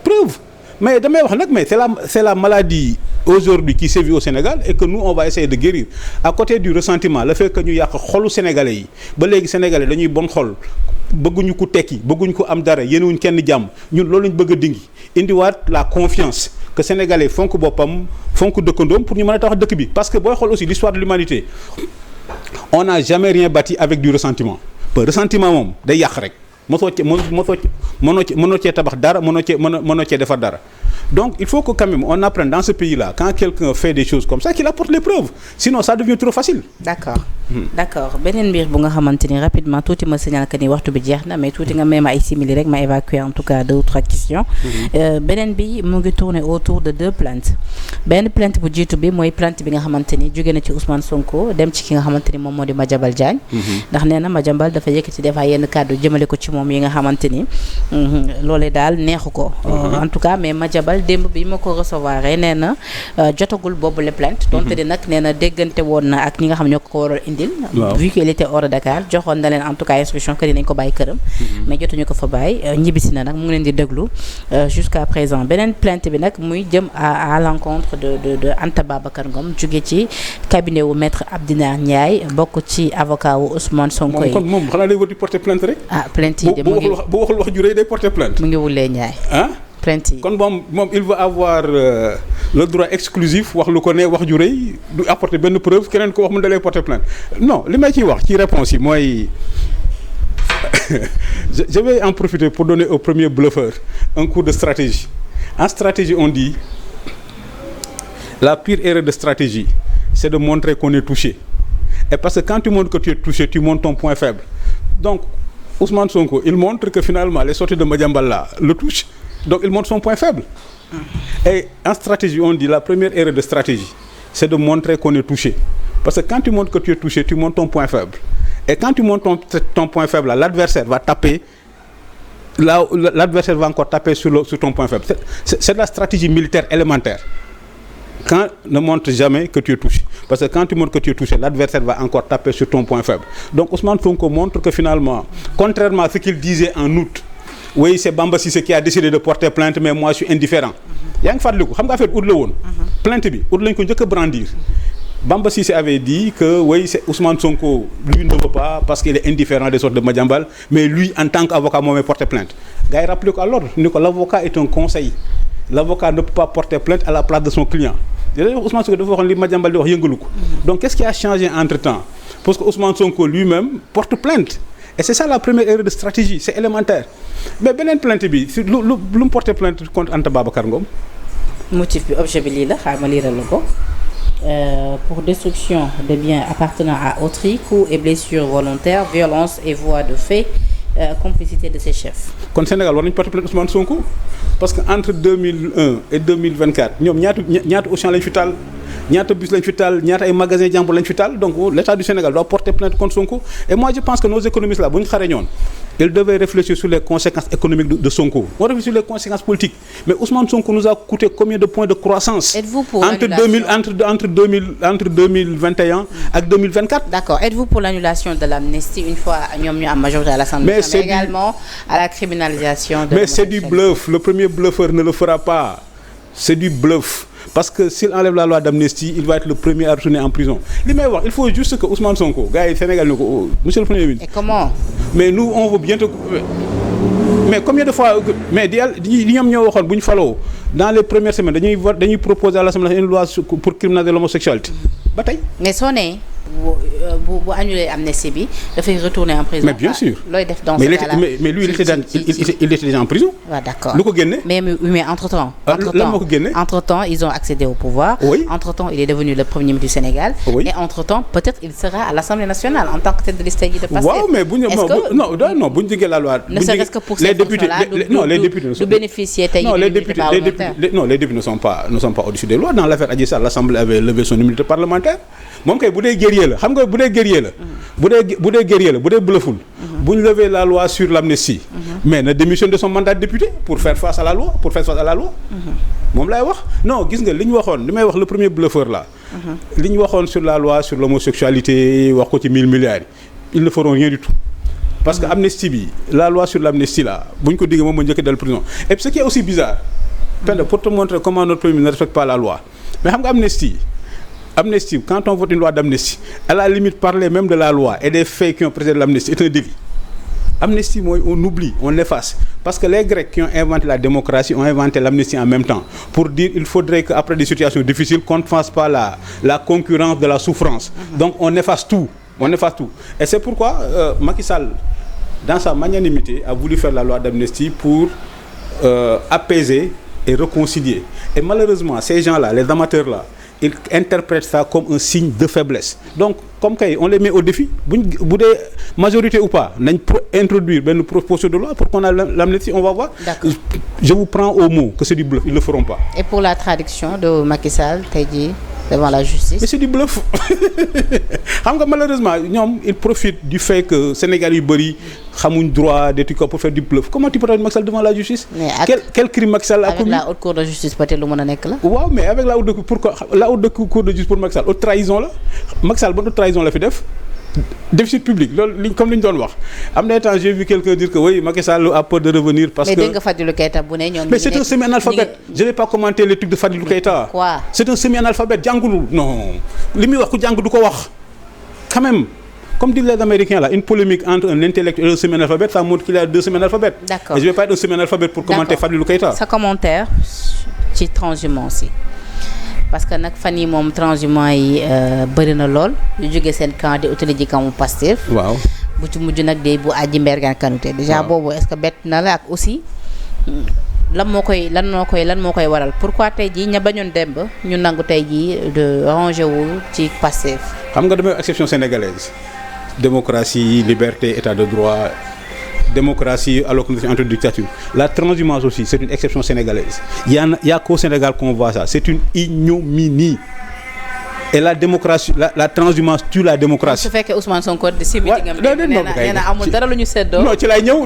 preuve mais damay wax nag mais c'est la maladie aujourd'hui qui sévit au Sénégal et que nous on va essayer de guérir à côté du ressentiment le fait que ñu yàq xolu sénégalais yi ba léegi sénégalais dañuy bon xol bëgguñu ko tekki bëgguñu ko am dara yéenewuñ kenn jàmm ñun loolu lañ bëgg a dingi indiwaat la confiance que sénégalais fonk boppam fonk dëkkandoom pour ñu mën a tax dëkk bi parce que booy xool aussi l'histoire de l'humanité on n'a jamais rien bâti avec du ressentiment ressentiment moom day yàq rek mënoo cee tabax dara mënoo cee defar dara donc il faut que quand même on apprenne dans ce pays là quand quelqu'un fait des choses comme ça qu'il apporte les preuves sinon ça devient trop facile. d'accord beneen mbir bu nga xamante ni rapidement tuuti ma signal que ni waxtu bi jeex na mais tuuti nga may ma ay simili rek ma évacuer en tout cas 2 ou 3 questions. beneen bi mu ngi tourner autour de 2 plaintes benn plainte bu jiitu bi mooy plainte bi nga xamante ni jóge na ci Ousmane Sonko dem ci ki nga xamante ni moom moo di Madiambal Diagne. ndax nee na Madiambal dafa yëkkati des fois yenn kàddu jëmale ko ci moom yi nga xamante ni loolee daal neexu ko. en tout cas mais Madiambal démb bi ma ko recevoir nee na jotagul boobu les plaintes. donte di nag nee na déggante woon na ak ñi nga xam ñoo ko waroon indil. vu qu'il était hors de Dakar joxoon na leen en tout cas instruction que dinañ ko bàyyi këram. mais jotuñu ko fa bàyyi ñibbisi na nag mu ngi leen di déglu jusqu'à présent beneen plainte bi nag muy jëm à l'encontre de Anta Babacar Ngom jóge ci cabinet wu maître Abdinar Ndiaye bokk ci avocat wu Ousmane Sonko yi. moom xanaa day wër di porter plainte rek. plainte yi de mu ngi bu waxul wax ju rëy day porter plainte. mu ngi wulee Ndiaye. kon moom il veut avoir le droit exclusif wax lu ko ne wax ju rëy du apporter benn preuve keneen ko wax mu dalee porter plainte non li may ciy wax ci réponse yi mooy je vais en profiter pour donner au premier bluffeur un cours de stratégie en stratégie on dit la pire erreur de stratégie c'est de montrer qu'on est touché et parce que quand tu montres que tu es touché tu montres ton point faible donc Ousmane Sonko il montre que finalement les sorties de Madiambal là le touchent. Donc il montre son point faible. Et en stratégie, on dit la première erreur de stratégie, c'est de montrer qu'on est touché. Parce que quand tu montres que tu es touché, tu montres ton point faible. Et quand tu montres ton point faible, là, l'adversaire va taper, là, l'adversaire va encore taper sur ton point faible. C'est de la stratégie militaire élémentaire. Quand ne montre jamais que tu es touché. Parce que quand tu montres que tu es touché, l'adversaire va encore taper sur ton point faible. Donc Ousmane Sonko montre que finalement, contrairement à ce qu'il disait en août, oui c'est Bamba Cissé qui a décidé de porter plainte mais moi je suis indifférent yaa ngi fàttaliku xam nga affaire août la woon plainte bi août lañ ko njëkk a brandir Bamba Cissé avait dit que oui c'est Ousmane Sonko lui ne veut pas parce qu'il est indifférent des sortes de Madiambal mais lui en tant qu'avocat moo may porter plainte gars yi rappelé ko à l'ordre ni ko l'avocat est un conseil l'avocat ne peut pas porter plainte à la place de son client Ousmane Sonko dafa waxoon li Madiambal di wax yëngalu ko donc qu'est-ce qui a changé entre temps parce que Ousmane Sonko lui-même porte plainte et c'est ça la première erreur de stratégie c'est élémentaire mais beneen plainte bi si lu mu porter plainte contre Anta Babacar Ngom. motif bi objet bi lii la xaaral ma liiral la ko. pour destruction de biens appartenant à autrui, coups et blessures volontaires, violence et voies de fait, complicité de ses chefs. kon Sénégal war nañu porter plainte Ousmane Sonko parce que entre 2001 et 2024 ñoom ñaata Auchan lañ fi taal ñaata bus lañ fi taal ñaata ay magasins jàmbur lañ fi taal donc l'État du Sénégal doit porter plainte contre Sonko et moi je pense que nos économistes là bu ñu xaree ñoon ils devaient réfléchir sur les conséquences économiques de Sonko. On réfléchit sur les conséquences politiques. Mais Ousmane Sonko nous a coûté combien de points de croissance? Êtes-vous pour entre 2021 et 2024? D'accord. Êtes-vous pour l'annulation de l'amnistie une fois ñoom ñu am majorité à l'Assemblée nationale, mais également à la criminalisation de... Mais c'est du bluff. Le premier bluffeur ne le fera pas. C'est du bluff. Parce que s'il enlève la loi d'amnistie, il va être le premier à retourner en prison. Il faut juste que Ousmane Sonko, gars du Sénégal, monsieur le Premier ministre. Et comment? Mais nous, on veut bientôt... Mais combien de fois... Mais dans les premières semaines, nous proposons à l'Assemblée une loi pour criminaliser l'homosexualité. Bataille. Mais son est... bu annuler amnistie bi dafay retourner en prison. Mais bien sûr. looy def dans mais lui il était déjà en prison. waaw d'accord. lu ko génne. mais entre-temps. lan moo ko génne. Entre-temps ils ont accédé au pouvoir. Oui. Entre-temps il est devenu le premier ministre du Sénégal. Oui. Et entre-temps peut-être il sera à l'Assemblée nationale en tant que tête de liste de Pastef. waaw mais bu ñu non bu ñu déggee la loi. ne serait-ce que pour ces fonctions-là les députés du bénéficier tey les députés ne sont pas au-dessus des lois. Dans l'affaire Adji Sarr, l'Assemblée avait levé son immunité parlementaire. moom kay bu dee guerrier la xam nga bu dee guerrier la. bu dee guerrier la bu dee blufful. bu ñu lever la loi sur l'amnistie. mais na démissionne de son mandat de député pour faire face à la loi moom laay wax non gis nga li ñu waxoon li may wax le premier bluffeur là. li ñu waxoon sur la loi sur l'homosexualité wax ko ci 1000 milliards ils ne feront rien du tout. parce que amnistie bi la loi sur l'amnistie là bu ñu ko diggee moom moo njëkk dal prison et puis ce qui est aussi bizarre. pour te montrer comment notre premier ministre ne respecte pas la loi mais xam nga amnistie, quand on vote une loi d'amnistie, à la limite parler même de la loi et des faits qui ont précédé l'amnistie est un délit. Amnistie, on oublie, on l'efface. Parce que les Grecs qui ont inventé la démocratie ont inventé l'amnistie en même temps. Pour dire qu'il faudrait qu'après des situations difficiles, qu'on ne fasse pas la concurrence de la souffrance. Donc on efface tout. Et c'est pourquoi Macky Sall, dans sa magnanimité, a voulu faire la loi d'amnistie pour apaiser et réconcilier. Et malheureusement, ces gens-là, les amateurs-là, ils interprètent ça comme un signe de faiblesse. Donc, comme on les met au défi, majorité ou pas, on introduire une proposition de loi pour qu'on ait l'amnistie, on va voir. Je vous prends au mot que c'est du bluff, ils ne le feront pas. Et pour la traduction de Macky Sall, t'as dit devant la justice. Mais c'est du bluff. Malheureusement, ils profitent du fait que Sénégal est bari, xamuñ droit des trucs pour faire du bluff. Comment tu peux traduire Macky Sall devant la justice? Quel crime Macky Sall a commis? Avec la haute cour de justice peut-être lu mën a nekk la. Waaw, mais avec la haute cour de justice pour Macky Sall, haute trahison la. Macky Sall bonne trahison la fi def. Déficit public comme li ñu doon wax am na temps j'ai vu quelqu'un dire que oui Macky Sall a peur de revenir parce que mais c'est un semi-analphabète. Je vais pas commenter les trucs de Fadilou Keïta. Quoi? C'est un semi-analphabète jàngulul non li muy wax ku jàng du ko wax quand même comme disent les Américains là une polémique entre un intellectuel et un semi-analphabète ça montre qu'il y a deux semi-analphabètes. D'accord. Et je vais pas être un semi-analphabète pour commenter Fadilou Keïta. Sa commentaire ci transhumance yi parce que nag fan yi moom transhumant yi bëri na lool yu jógee seen camp di utali ji kamu Pastef. waaw bu ci mujj nag day bu Adji Mbergane Kanouté déjà boobu est-ce que bett na la ak aussi lan moo koy waral pourquoi tey jii ña bañoon demb ñu nangu tey jii de ranger wu ci Pastef. xam nga damay exception sénégalaise démocratie liberté état de droit. Démocratie alors que nous sommes entre dictature. La transhumance aussi, c'est une exception sénégalaise. Il y a qu'au Sénégal qu'on voit ça. C'est une ignominie. Et la démocratie, la transhumance tue la démocratie. su fekkee Ousmane Sonko de si meeting am nee na amul dara lu ñu seddoo. Non ci lay ñëw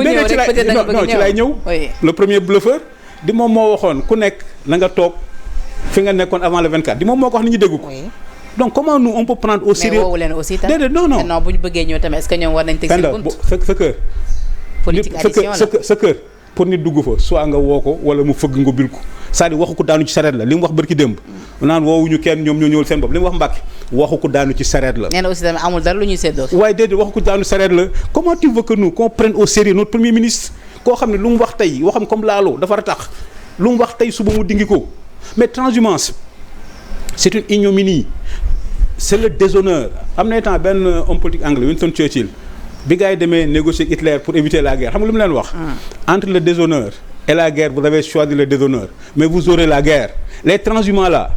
le premier bluffeur di moom moo waxoon ku nekk na nga toog fi nga nekkoon avant le 24 di moom moo ko wax ni ñu dégg ko. Donc comment nous on peut prendre au sérieux. Mais woowu leen aussi tam. Déedéet non bu ñu bëggee ñëw tamit est-ce que ñoom war nañ teg seen bunt. sa kër. politique addition la sa kër pour nit dugg fa soit nga woo ko wala mu fëgg nga bil ko c'est-à-dire waxu ko daanu ci sareet la li mu wax barki démb naan woowuñu kenn ñoom ñoo ñëwal seen bopp li mu wax Mbàkke waxu ko daanu ci sareet la. nee na aussi tamit amul dara lu ñuy séddoo. waaye déedéet waxu ko daanu sareet la comment tu veux que nous qu'on prenne au sérieux notre premier ministre koo xam ne lu mu wax tey waxam comme laalo dafa ratax lu mu wax tey suba mu dingi ko mais transhumance c'est une ignominie c'est le déshonneur am na temps benn homme politique anglais Winston Churchill bi gars yi demee négocier ak Hitler pour éviter la guerre xam nga lu mu leen wax. Entre le déshonneur et la guerre vous avez choisi le déshonneur mais vous aurez la guerre les transhumants là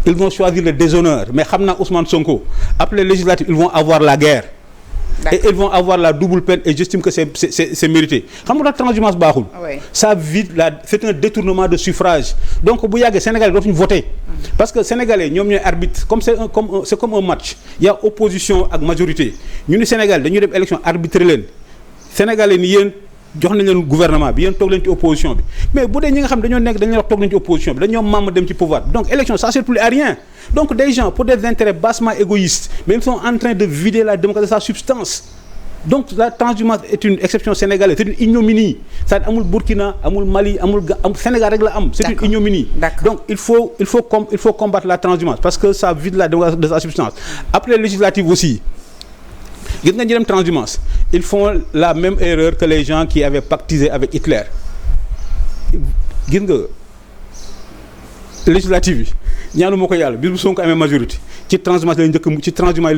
ils vont choisir le déshonneur mais xam naa Ousmane Sonko après les législatives ils vont avoir la guerre. Et ils vont avoir la double peine et j'estime que c'est mérité xam nga transhumance baaxul. Ça vide c'est un détournement de suffrage donc bu yàggee Sénégalais dootuñu voter. Parce que Sénégalais ñoom ñooy arbitre comme c'est comme un match il y a opposition ak majorité ñu ni Sénégal dañuy dem élection arbitrer leen Sénégalais ni yéen jox nañ leen gouvernement bi yéen toog leen ci opposition bi mais bu dee ñi nga xam dañoo nekk dañu leen wax toog leen ci opposition bi dañoo maam dem ci pouvoir donc élection ça sert plus à rien donc des gens pour des intérêts bassement égoïstes mais ils sont en train de vider la démocratie de sa substance donc la transhumance est une exception sénégalaise c'est une ignominie ça amul Burkina amul Mali amul Sénégal rek la am c'est une ignominie donc il faut combattre la transhumance parce que ça vide la démocratie de sa substance après législative aussi gis nga ñu dem transhumance ils font la même erreur que les gens qui avaient pactisé avec Hitler gis nga législative yi ñaanu moo ko yàlla bis bu Sonko amee majorité ci transhumance lay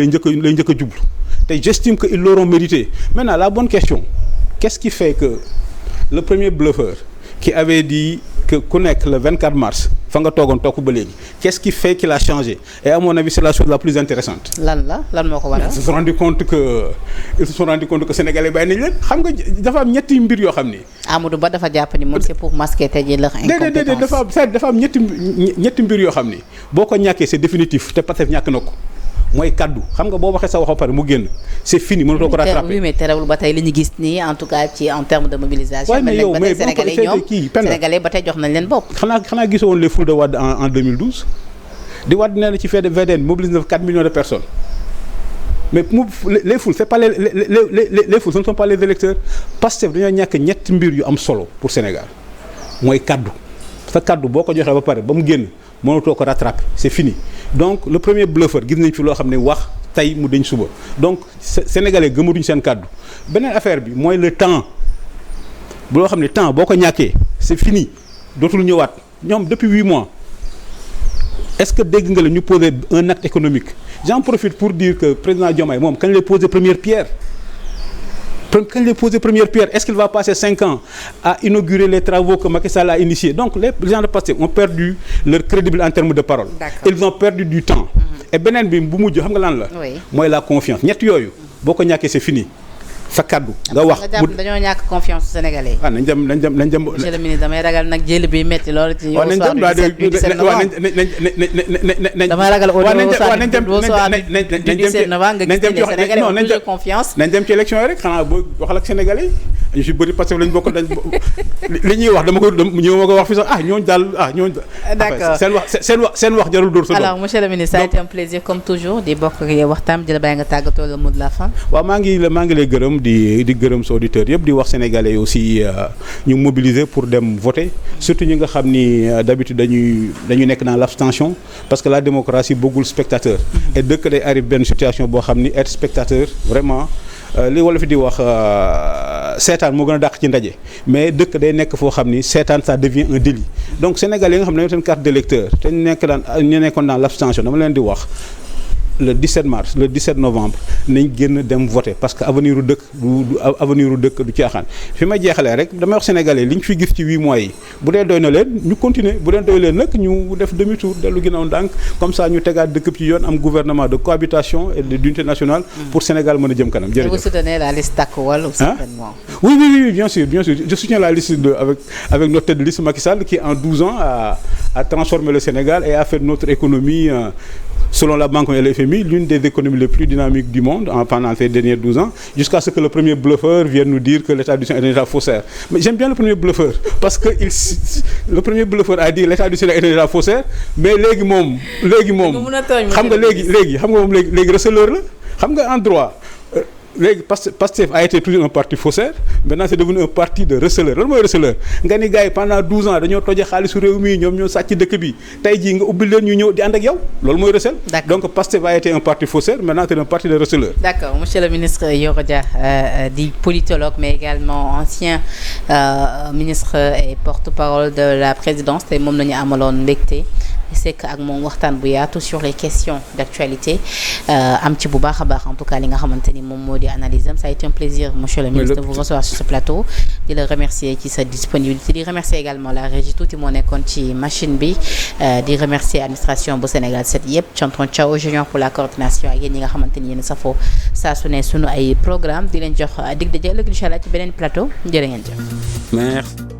njëkk a jublu te j'estime que ils l'auront mérité maintenant la bonne question qu'est-ce qui fait que le premier bluffeur qui avait dit que ku nekk le 24 mars fa nga toogoon toog ba léegi qu'est-ce qui fait qu'il a changé et à mon avis c'est la chose la plus intéressante lan moo ko waral ils se sont rendu compte que sénégalais bàyyi nañ leen xam nga dafa am ñetti mbir yoo xam ni Amadou Ba dafa jàpp ni moom c'est pour masquer tey jii leur incompétence dafa am ñetti mbir yoo xam ni boo ko ñàkkee c'est définitif te Pastef ñàkk na ko mooy kaddu xam nga boo waxee sa wax ba pare mu génn c'est fini mënatoo ko rattraper. oui mais terewul ba tey li ñu gis nii en tout cas ci en termes de mobilisation. waaye mais yow mais sénégalais ñoom sénégalais ba tey jox nañ leen bopp. xanaa gisoo woon les foules de Wade en 2012 di Wade nee na ci fait de VDN mobilise na 4 millions de personnes mais les foules c'est pas les foules ce ne sont pas les électeurs Pastef dañoo ñàkk ñetti mbir yu am solo pour Sénégal mooy kaddu sa kaddu boo ko joxee ba pare ba mu génn. mënatoo ko rattraper c'est fini donc le premier bluffeur gis nañ fi loo xam ne wax tey mu dañ suba donc sénégalais gëmatuñ seen kàddu beneen affaire bi mooy le temps bu loo xam ne temps boo ko ñàkkee c'est fini dootul ñëwaat ñoom depuis 8 mois est-ce que dégg nga la ñu poser un acte économique j'en profite pour dire que président Diomaye moom kañ lay poser première pierre est-ce qu'il va passer 5 ans à inaugurer les travaux que Macky Sall a initiés donc les gens de Pastef ont perdu leur crédibilité en termes de parole. Ils ont perdu du temps. Et beneen bi bu mujj xam nga lan la. mooy la confiance ñett yooyu boo ko ñàkkee c'est fini sa kaddu nga wax dañoo ñàkk confiance sénégalais. nañ dem. monsieur le ministre damay ragal nag jël bi metti loolu ci yow. damay ragal nañ dem ci élection yi rek xanaa boo waxal ak sénégalais ñu si bëri parce que lañ bokk dañ li ñuy wax dama ko wax fi sax ñooñu daal ñooñu. d'accord seen wax jarul dóor sa doom. alors monsieur le ministre ça a été un plaisir comme toujours di bokk ak yow waxtaan di la bàyyi nga tàggatoo le mot de la fin. waaw maa ngi lay gërëm di gërëm sa auditeurs yëpp di wax sénégalais yi aussi ñu mobiliser pour dem voter surtout ñi nga xam ni d'habitude dañuy nekk dans l'abstention parce que la démocratie bëggul spectateur et dëkk day arrive benn situation boo xam ni être spectateur vraiment li wala fi di wax seetaan moo gën a dàq ci ndaje mais dëkk day nekk foo xam ni seetaan ça devient un délit donc sénégalais yi nga xam ne dañoo seen carte d'électeur te ñu nekkoon dans l'abstention dama leen di wax le 17 mars le 17 novembre nañ génn dem voter parce que avenir u dëkk du caaxaan fi may jeexalee rek damay wax sénégalais li ñu fi gis ci 8 mois yi bu dee doy na leen ñu continuer bu dee doy leen nag ñu def demi tour dellu ginnaaw ndànk comme ça ñu tegaat dëkk ci yoon am gouvernement de cohabitation et d'unité nationale pour Sénégal mën a jëm kanam jërëjëf. Vous soutenez la liste Takku Wallu certainement. Oui bien sûr je soutiens la liste avec notre tête de liste Macky Sall qui en 12 ans a transformé le Sénégal et a fait notre économie selon la Banque et le FMI, l'une des économies les plus dynamiques du monde pendant ces derniers 12 ans, jusqu'à ce que le premier bluffeur vienne nous dire que l'État du Sénégal est un État faussaire. Mais j'aime bien le premier bluffeur, parce que le premier bluffeur a dit que l'État du Sénégal est un État faussaire, mais léegi moom xam nga moom léegi receleur la xam nga en droit léegi Pastef a été toujours un parti faussaire maintenant c'est devenu un parti de receleur lan mooy receleur nga ni gars yi pendant 12 ans dañoo toje xaalisu réew mi ñoom ñoo sàcc dëkk bi tey jii nga ubbi leen ñu ñëw di ànd ak yow loolu mooy recel donc Pastef a été un parti faussaire maintenant c'est un parti de receleur. D'accord monsieur le ministre Yoro Dia dit politologue mais également ancien ministre et porte-parole de la présidence tey moom la ñu amaloon mbégte sekk ak moom waxtaan bu yaatu sur les questions d'actualité am ci bu baax a baax en tout cas li nga xamante ni moom moo di analyse am. Ça a été un plaisir monsieur le ministre de vous recevoir sur ce plateau di la remercier ci sa disponibilité di remercier également la régie tuuti moo nekkoon ci machine bi di remercier administration bu Sénégal 7 yëpp Tonton Thiaw Junior pour la coordination ak yéen ñi nga xamante ni yéen safoo saa su ne sunu ay programme di leen jox dig daje ëllëg incha allah ci beneen plateau jërë ngeen jëf. Merci.